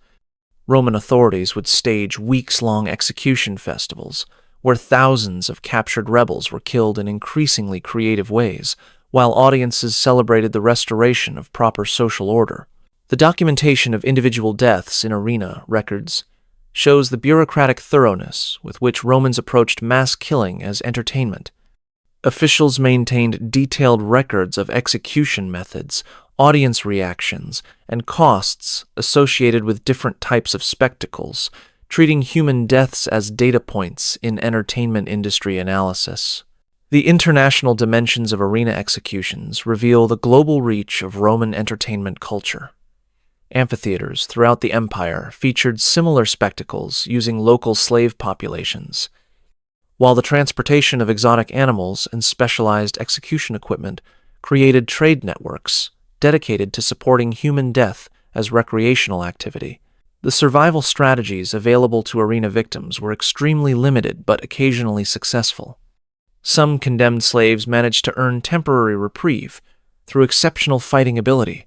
S1: Roman authorities would stage weeks-long execution festivals where thousands of captured rebels were killed in increasingly creative ways, while audiences celebrated the restoration of proper social order. The documentation of individual deaths in arena records shows the bureaucratic thoroughness with which Romans approached mass killing as entertainment. Officials maintained detailed records of execution methods, audience reactions, and costs associated with different types of spectacles, treating human deaths as data points in entertainment industry analysis. The international dimensions of arena executions reveal the global reach of Roman entertainment culture. Amphitheaters throughout the empire featured similar spectacles using local slave populations, while the transportation of exotic animals and specialized execution equipment created trade networks dedicated to supporting human death as recreational activity. The survival strategies available to arena victims were extremely limited but occasionally successful. Some condemned slaves managed to earn temporary reprieve through exceptional fighting ability,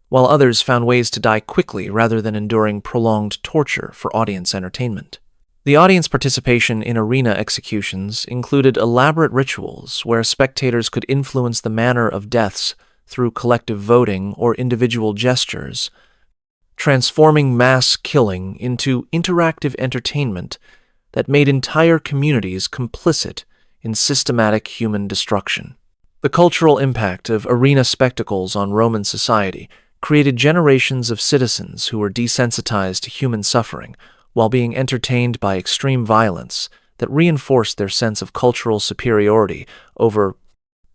S1: while others found ways to die quickly rather than enduring prolonged torture for audience entertainment. The audience participation in arena executions included elaborate rituals where spectators could influence the manner of deaths through collective voting or individual gestures, transforming mass killing into interactive entertainment that made entire communities complicit in systematic human destruction. The cultural impact of arena spectacles on Roman society created generations of citizens who were desensitized to human suffering while being entertained by extreme violence that reinforced their sense of cultural superiority over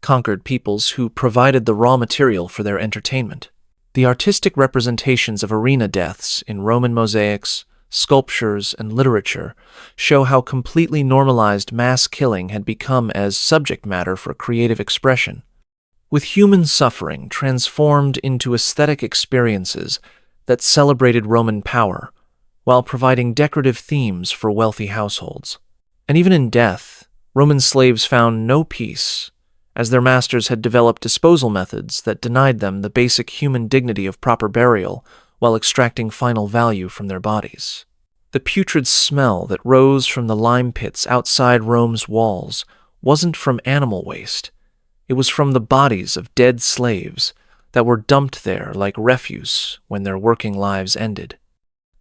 S1: conquered peoples who provided the raw material for their entertainment. The artistic representations of arena deaths in Roman mosaics, sculptures, and literature show how completely normalized mass killing had become as subject matter for creative expression. with human suffering transformed into aesthetic experiences that celebrated Roman power while providing decorative themes for wealthy households. And even in death, Roman slaves found no peace, as their masters had developed disposal methods that denied them the basic human dignity of proper burial while extracting final value from their bodies. The putrid smell that rose from the lime pits outside Rome's walls wasn't from animal waste. It was from the bodies of dead slaves that were dumped there like refuse when their working lives ended.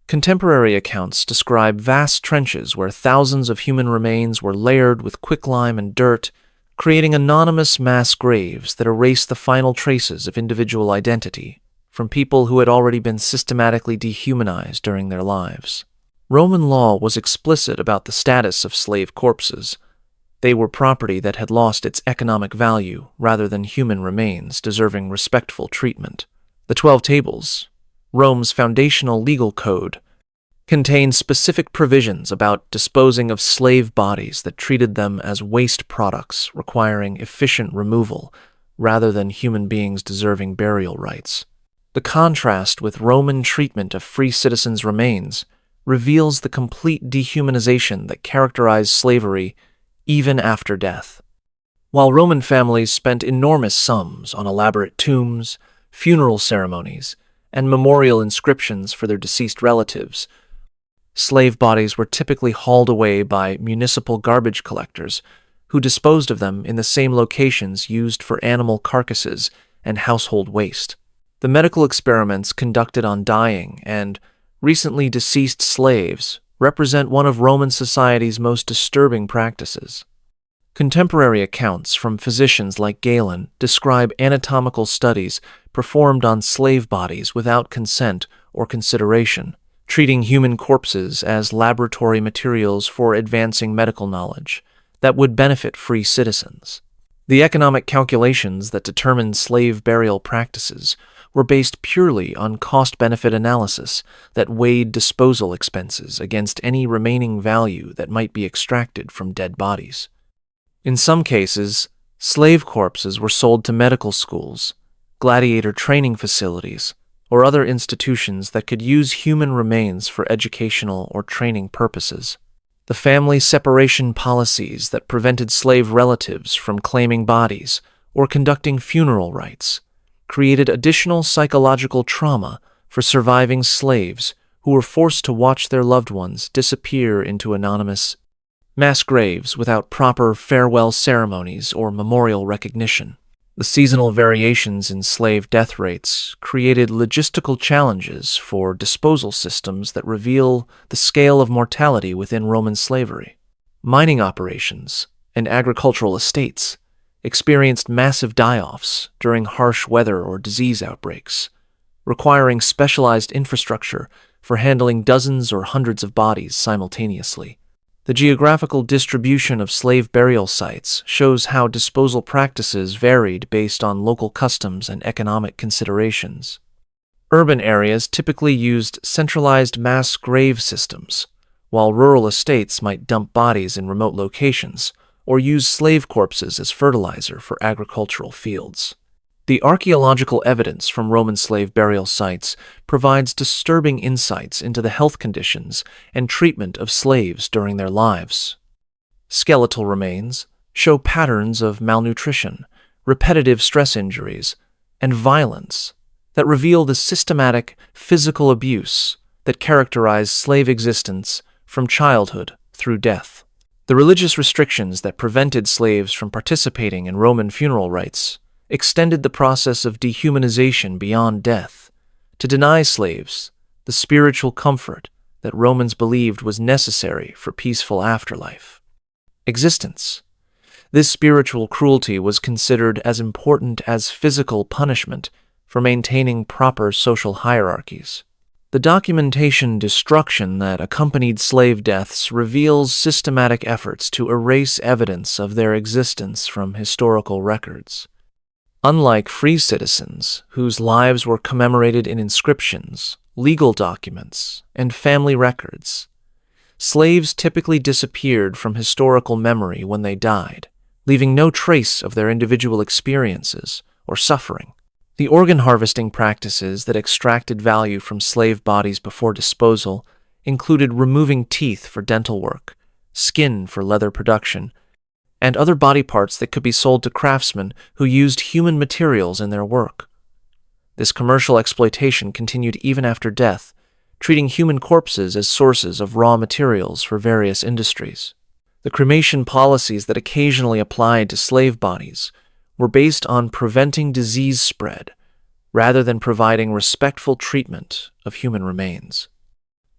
S1: Contemporary accounts describe vast trenches where thousands of human remains were layered with quicklime and dirt, creating anonymous mass graves that erased the final traces of individual identity from people who had already been systematically dehumanized during their lives. Roman law was explicit about the status of slave corpses. They were property that had lost its economic value rather than human remains deserving respectful treatment. The 12 Tables, Rome's foundational legal code, contained specific provisions about disposing of slave bodies that treated them as waste products requiring efficient removal rather than human beings deserving burial rights. The contrast with Roman treatment of free citizens' remains reveals the complete dehumanization that characterized slavery even after death. While Roman families spent enormous sums on elaborate tombs, funeral ceremonies, and memorial inscriptions for their deceased relatives, slave bodies were typically hauled away by municipal garbage collectors who disposed of them in the same locations used for animal carcasses and household waste. The medical experiments conducted on dying and recently deceased slaves represent one of Roman society's most disturbing practices. Contemporary accounts from physicians like Galen describe anatomical studies performed on slave bodies without consent or consideration, treating human corpses as laboratory materials for advancing medical knowledge that would benefit free citizens. The economic calculations that determined slave burial practices were based purely on cost-benefit analysis that weighed disposal expenses against any remaining value that might be extracted from dead bodies. In some cases, slave corpses were sold to medical schools, gladiator training facilities, or other institutions that could use human remains for educational or training purposes. The family separation policies that prevented slave relatives from claiming bodies or conducting funeral rites created additional psychological trauma for surviving slaves who were forced to watch their loved ones disappear into anonymous mass graves without proper farewell ceremonies or memorial recognition. The seasonal variations in slave death rates created logistical challenges for disposal systems that reveal the scale of mortality within Roman slavery. Mining operations and agricultural estates experienced massive die-offs during harsh weather or disease outbreaks, requiring specialized infrastructure for handling dozens or hundreds of bodies simultaneously. The geographical distribution of slave burial sites shows how disposal practices varied based on local customs and economic considerations. Urban areas typically used centralized mass grave systems, while rural estates might dump bodies in remote locations or use slave corpses as fertilizer for agricultural fields. The archaeological evidence from Roman slave burial sites provides disturbing insights into the health conditions and treatment of slaves during their lives. Skeletal remains show patterns of malnutrition, repetitive stress injuries, and violence that reveal the systematic physical abuse that characterized slave existence from childhood through death. The religious restrictions that prevented slaves from participating in Roman funeral rites extended the process of dehumanization beyond death to deny slaves the spiritual comfort that Romans believed was necessary for peaceful afterlife. Existence. This spiritual cruelty was considered as important as physical punishment for maintaining proper social hierarchies. The documentation destruction that accompanied slave deaths reveals systematic efforts to erase evidence of their existence from historical records. Unlike free citizens, whose lives were commemorated in inscriptions, legal documents, and family records, slaves typically disappeared from historical memory when they died, leaving no trace of their individual experiences or suffering. The organ harvesting practices that extracted value from slave bodies before disposal included removing teeth for dental work, skin for leather production, and other body parts that could be sold to craftsmen who used human materials in their work. This commercial exploitation continued even after death, treating human corpses as sources of raw materials for various industries. The cremation policies that occasionally applied to slave bodies were based on preventing disease spread rather than providing respectful treatment of human remains.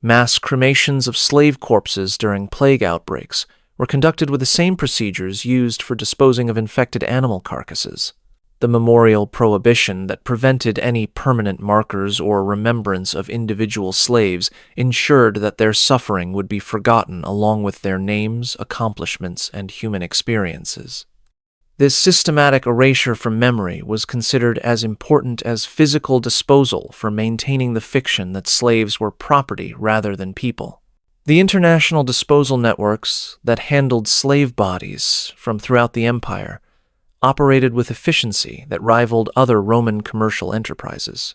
S1: Mass cremations of slave corpses during plague outbreaks were conducted with the same procedures used for disposing of infected animal carcasses. The memorial prohibition that prevented any permanent markers or remembrance of individual slaves ensured that their suffering would be forgotten along with their names, accomplishments, and human experiences. This systematic erasure from memory was considered as important as physical disposal for maintaining the fiction that slaves were property rather than people. The international disposal networks that handled slave bodies from throughout the empire operated with efficiency that rivaled other Roman commercial enterprises.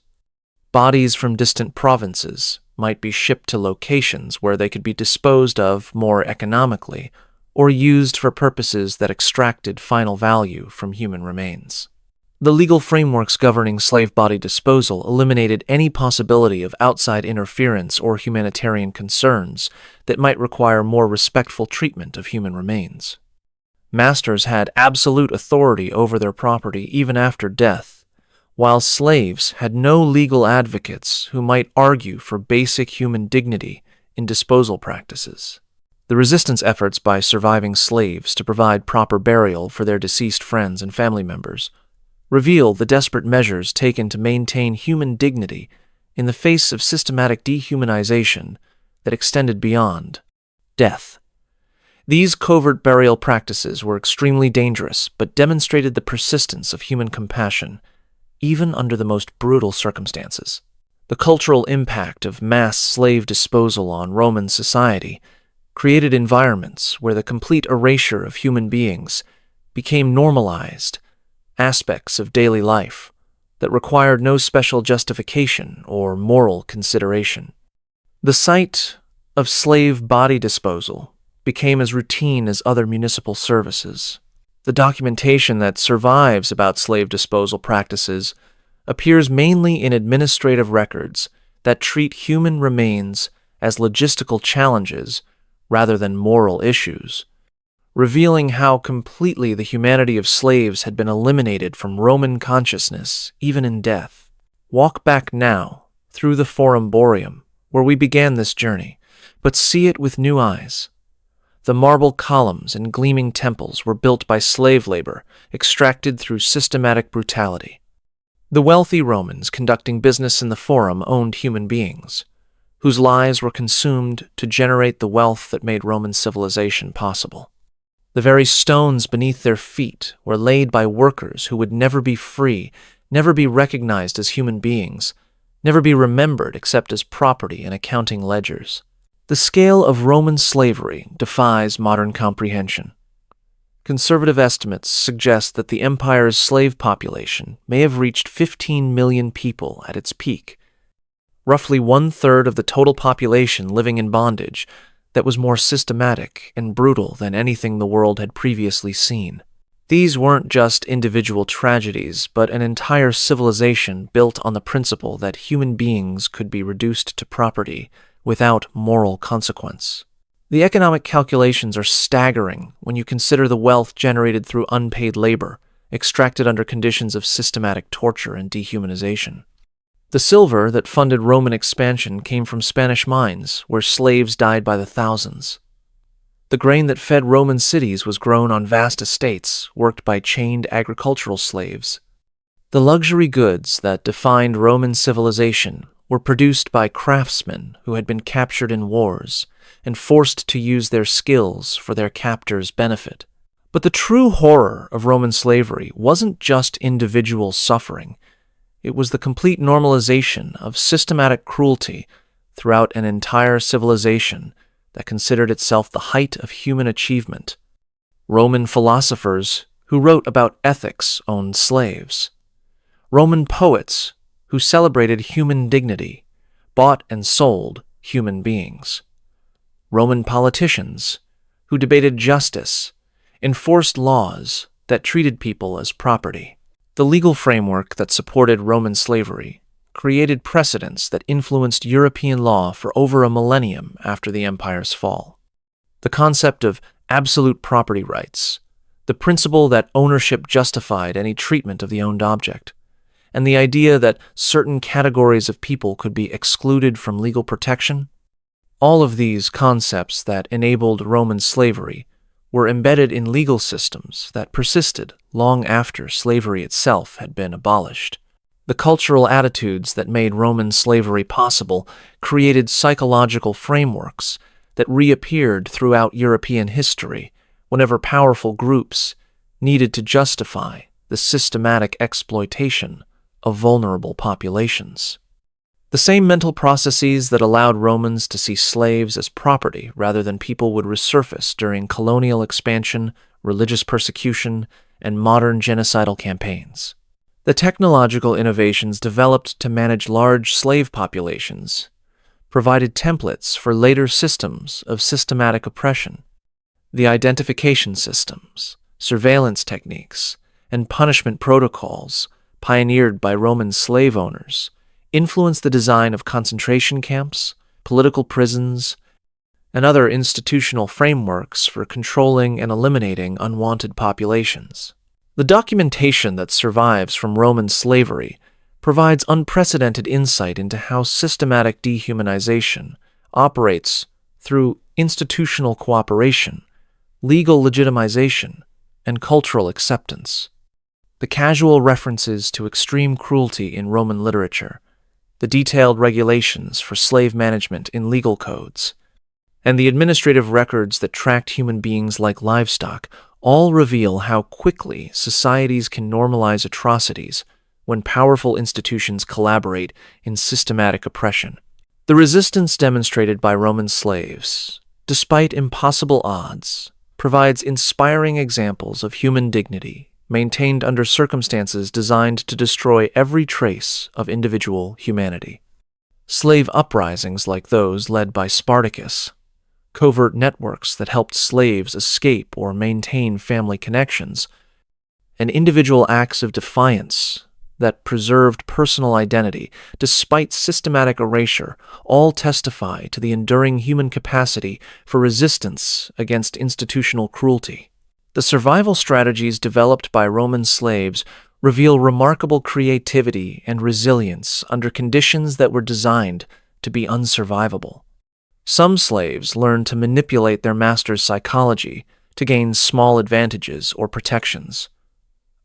S1: Bodies from distant provinces might be shipped to locations where they could be disposed of more economically or used for purposes that extracted final value from human remains. The legal frameworks governing slave body disposal eliminated any possibility of outside interference or humanitarian concerns that might require more respectful treatment of human remains. Masters had absolute authority over their property even after death, while slaves had no legal advocates who might argue for basic human dignity in disposal practices. The resistance efforts by surviving slaves to provide proper burial for their deceased friends and family members reveal the desperate measures taken to maintain human dignity in the face of systematic dehumanization that extended beyond death. These covert burial practices were extremely dangerous, but demonstrated the persistence of human compassion, even under the most brutal circumstances. The cultural impact of mass slave disposal on Roman society created environments where the complete erasure of human beings became normalized aspects of daily life that required no special justification or moral consideration. The sight of slave body disposal became as routine as other municipal services. The documentation that survives about slave disposal practices appears mainly in administrative records that treat human remains as logistical challenges rather than moral issues, revealing how completely the humanity of slaves had been eliminated from Roman consciousness, even in death. Walk back now through the Forum Boreum, where we began this journey, but see it with new eyes. The marble columns and gleaming temples were built by slave labor, extracted through systematic brutality. The wealthy Romans conducting business in the Forum owned human beings, whose lives were consumed to generate the wealth that made Roman civilization possible. The very stones beneath their feet were laid by workers who would never be free, never be recognized as human beings, never be remembered except as property in accounting ledgers. The scale of Roman slavery defies modern comprehension. Conservative estimates suggest that the empire's slave population may have reached 15 million people at its peak, roughly one-third of the total population living in bondage that was more systematic and brutal than anything the world had previously seen. These weren't just individual tragedies, but an entire civilization built on the principle that human beings could be reduced to property without moral consequence. The economic calculations are staggering when you consider the wealth generated through unpaid labor, extracted under conditions of systematic torture and dehumanization. The silver that funded Roman expansion came from Spanish mines, where slaves died by the thousands. The grain that fed Roman cities was grown on vast estates, worked by chained agricultural slaves. The luxury goods that defined Roman civilization were produced by craftsmen who had been captured in wars and forced to use their skills for their captors' benefit. But the true horror of Roman slavery wasn't just individual suffering. It was the complete normalization of systematic cruelty throughout an entire civilization that considered itself the height of human achievement. Roman philosophers who wrote about ethics owned slaves. Roman poets, who celebrated human dignity, bought and sold human beings. Roman politicians, who debated justice, enforced laws that treated people as property. The legal framework that supported Roman slavery created precedents that influenced European law for over a millennium after the empire's fall. The concept of absolute property rights, the principle that ownership justified any treatment of the owned object, and the idea that certain categories of people could be excluded from legal protection, all of these concepts that enabled Roman slavery were embedded in legal systems that persisted long after slavery itself had been abolished. The cultural attitudes that made Roman slavery possible created psychological frameworks that reappeared throughout European history whenever powerful groups needed to justify the systematic exploitation of vulnerable populations. The same mental processes that allowed Romans to see slaves as property rather than people would resurface during colonial expansion, religious persecution, and modern genocidal campaigns. The technological innovations developed to manage large slave populations provided templates for later systems of systematic oppression. The identification systems, surveillance techniques, and punishment protocols pioneered by Roman slave owners influenced the design of concentration camps, political prisons, and other institutional frameworks for controlling and eliminating unwanted populations. The documentation that survives from Roman slavery provides unprecedented insight into how systematic dehumanization operates through institutional cooperation, legal legitimization, and cultural acceptance. The casual references to extreme cruelty in Roman literature, the detailed regulations for slave management in legal codes, and the administrative records that tracked human beings like livestock all reveal how quickly societies can normalize atrocities when powerful institutions collaborate in systematic oppression. The resistance demonstrated by Roman slaves, despite impossible odds, provides inspiring examples of human dignity maintained under circumstances designed to destroy every trace of individual humanity. Slave uprisings like those led by Spartacus, covert networks that helped slaves escape or maintain family connections, and individual acts of defiance that preserved personal identity despite systematic erasure all testify to the enduring human capacity for resistance against institutional cruelty. The survival strategies developed by Roman slaves reveal remarkable creativity and resilience under conditions that were designed to be unsurvivable. Some slaves learned to manipulate their master's psychology to gain small advantages or protections.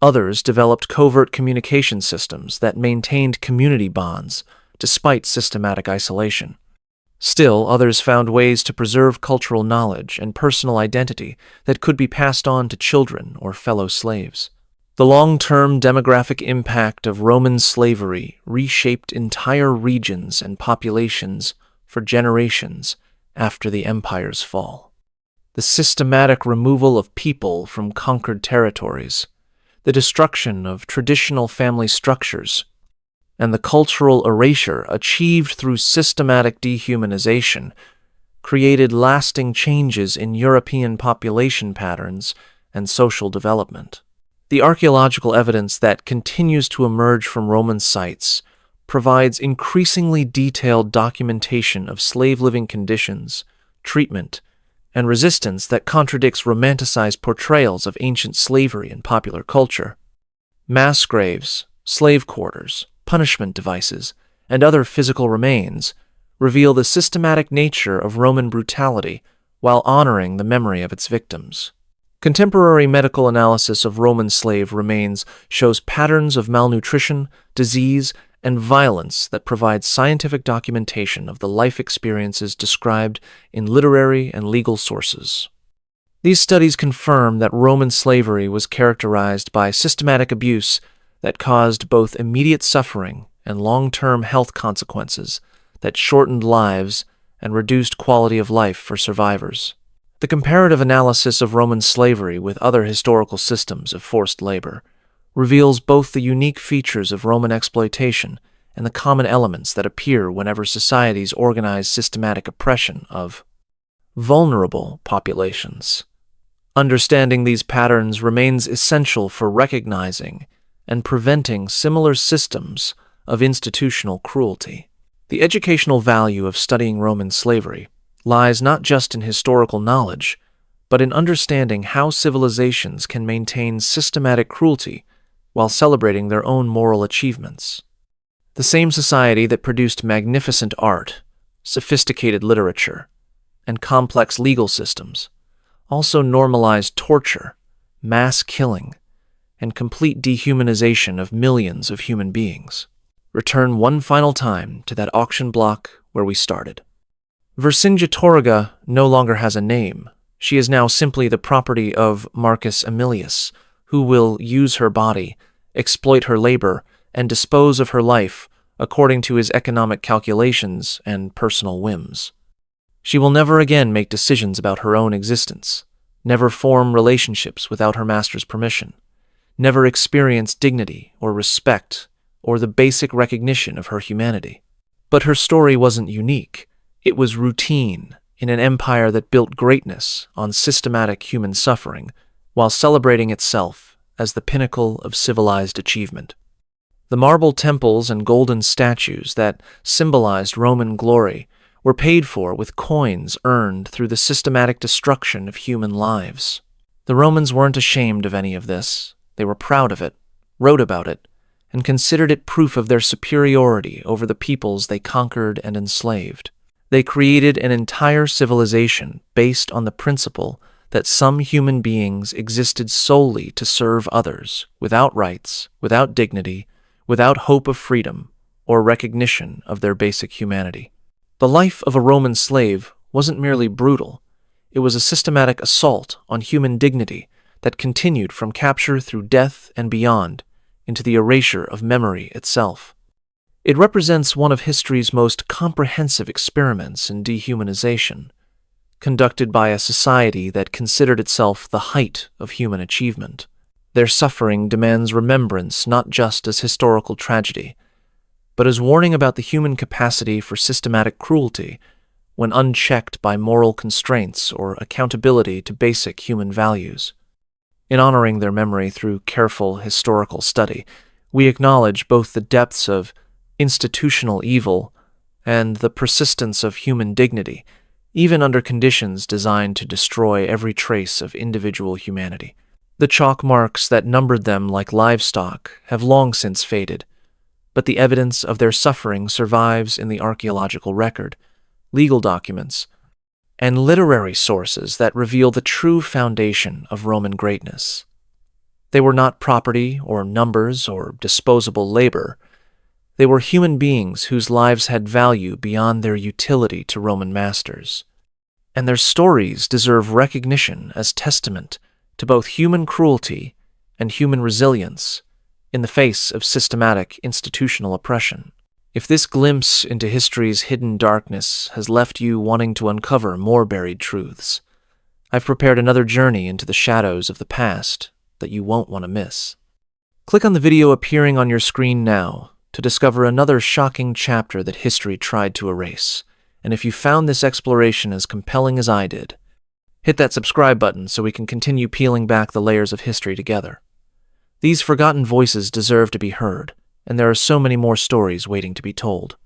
S1: Others developed covert communication systems that maintained community bonds despite systematic isolation. Still, others found ways to preserve cultural knowledge and personal identity that could be passed on to children or fellow slaves. The long-term demographic impact of Roman slavery reshaped entire regions and populations for generations after the empire's fall. The systematic removal of people from conquered territories, the destruction of traditional family structures, and the cultural erasure achieved through systematic dehumanization created lasting changes in European population patterns and social development. The archaeological evidence that continues to emerge from Roman sites provides increasingly detailed documentation of slave living conditions, treatment, and resistance that contradicts romanticized portrayals of ancient slavery in popular culture. Mass graves, slave quarters, punishment devices, and other physical remains reveal the systematic nature of Roman brutality while honoring the memory of its victims. Contemporary medical analysis of Roman slave remains shows patterns of malnutrition, disease, and violence that provide scientific documentation of the life experiences described in literary and legal sources. These studies confirm that Roman slavery was characterized by systematic abuse that caused both immediate suffering and long-term health consequences that shortened lives and reduced quality of life for survivors. The comparative analysis of Roman slavery with other historical systems of forced labor reveals both the unique features of Roman exploitation and the common elements that appear whenever societies organize systematic oppression of vulnerable populations. Understanding these patterns remains essential for recognizing and preventing similar systems of institutional cruelty. The educational value of studying Roman slavery lies not just in historical knowledge, but in understanding how civilizations can maintain systematic cruelty while celebrating their own moral achievements. The same society that produced magnificent art, sophisticated literature, and complex legal systems also normalized torture, mass killing, and complete dehumanization of millions of human beings. Return one final time to that auction block where we started. Vercingetorix no longer has a name. She is now simply the property of Marcus Aemilius, who will use her body, exploit her labor, and dispose of her life according to his economic calculations and personal whims. She will never again make decisions about her own existence, never form relationships without her master's permission, never experience dignity or respect or the basic recognition of her humanity. But her story wasn't unique. It was routine in an empire that built greatness on systematic human suffering while celebrating itself as the pinnacle of civilized achievement. The marble temples and golden statues that symbolized Roman glory were paid for with coins earned through the systematic destruction of human lives. The Romans weren't ashamed of any of this. They were proud of it, wrote about it, and considered it proof of their superiority over the peoples they conquered and enslaved. They created an entire civilization based on the principle that some human beings existed solely to serve others, without rights, without dignity, without hope of freedom, or recognition of their basic humanity. The life of a Roman slave wasn't merely brutal. It was a systematic assault on human dignity that continued from capture through death and beyond into the erasure of memory itself. It represents one of history's most comprehensive experiments in dehumanization, conducted by a society that considered itself the height of human achievement. Their suffering demands remembrance not just as historical tragedy, but as warning about the human capacity for systematic cruelty when unchecked by moral constraints or accountability to basic human values. In honoring their memory through careful historical study, we acknowledge both the depths of institutional evil and the persistence of human dignity, even under conditions designed to destroy every trace of individual humanity. The chalk marks that numbered them like livestock have long since faded, but the evidence of their suffering survives in the archaeological record, legal documents, and literary sources that reveal the true foundation of Roman greatness. They were not property or numbers or disposable labor. They were human beings whose lives had value beyond their utility to Roman masters. And their stories deserve recognition as testament to both human cruelty and human resilience in the face of systematic institutional oppression. If this glimpse into history's hidden darkness has left you wanting to uncover more buried truths, I've prepared another journey into the shadows of the past that you won't want to miss. Click on the video appearing on your screen now to discover another shocking chapter that history tried to erase. And if you found this exploration as compelling as I did, hit that subscribe button so we can continue peeling back the layers of history together. These forgotten voices deserve to be heard, and there are so many more stories waiting to be told.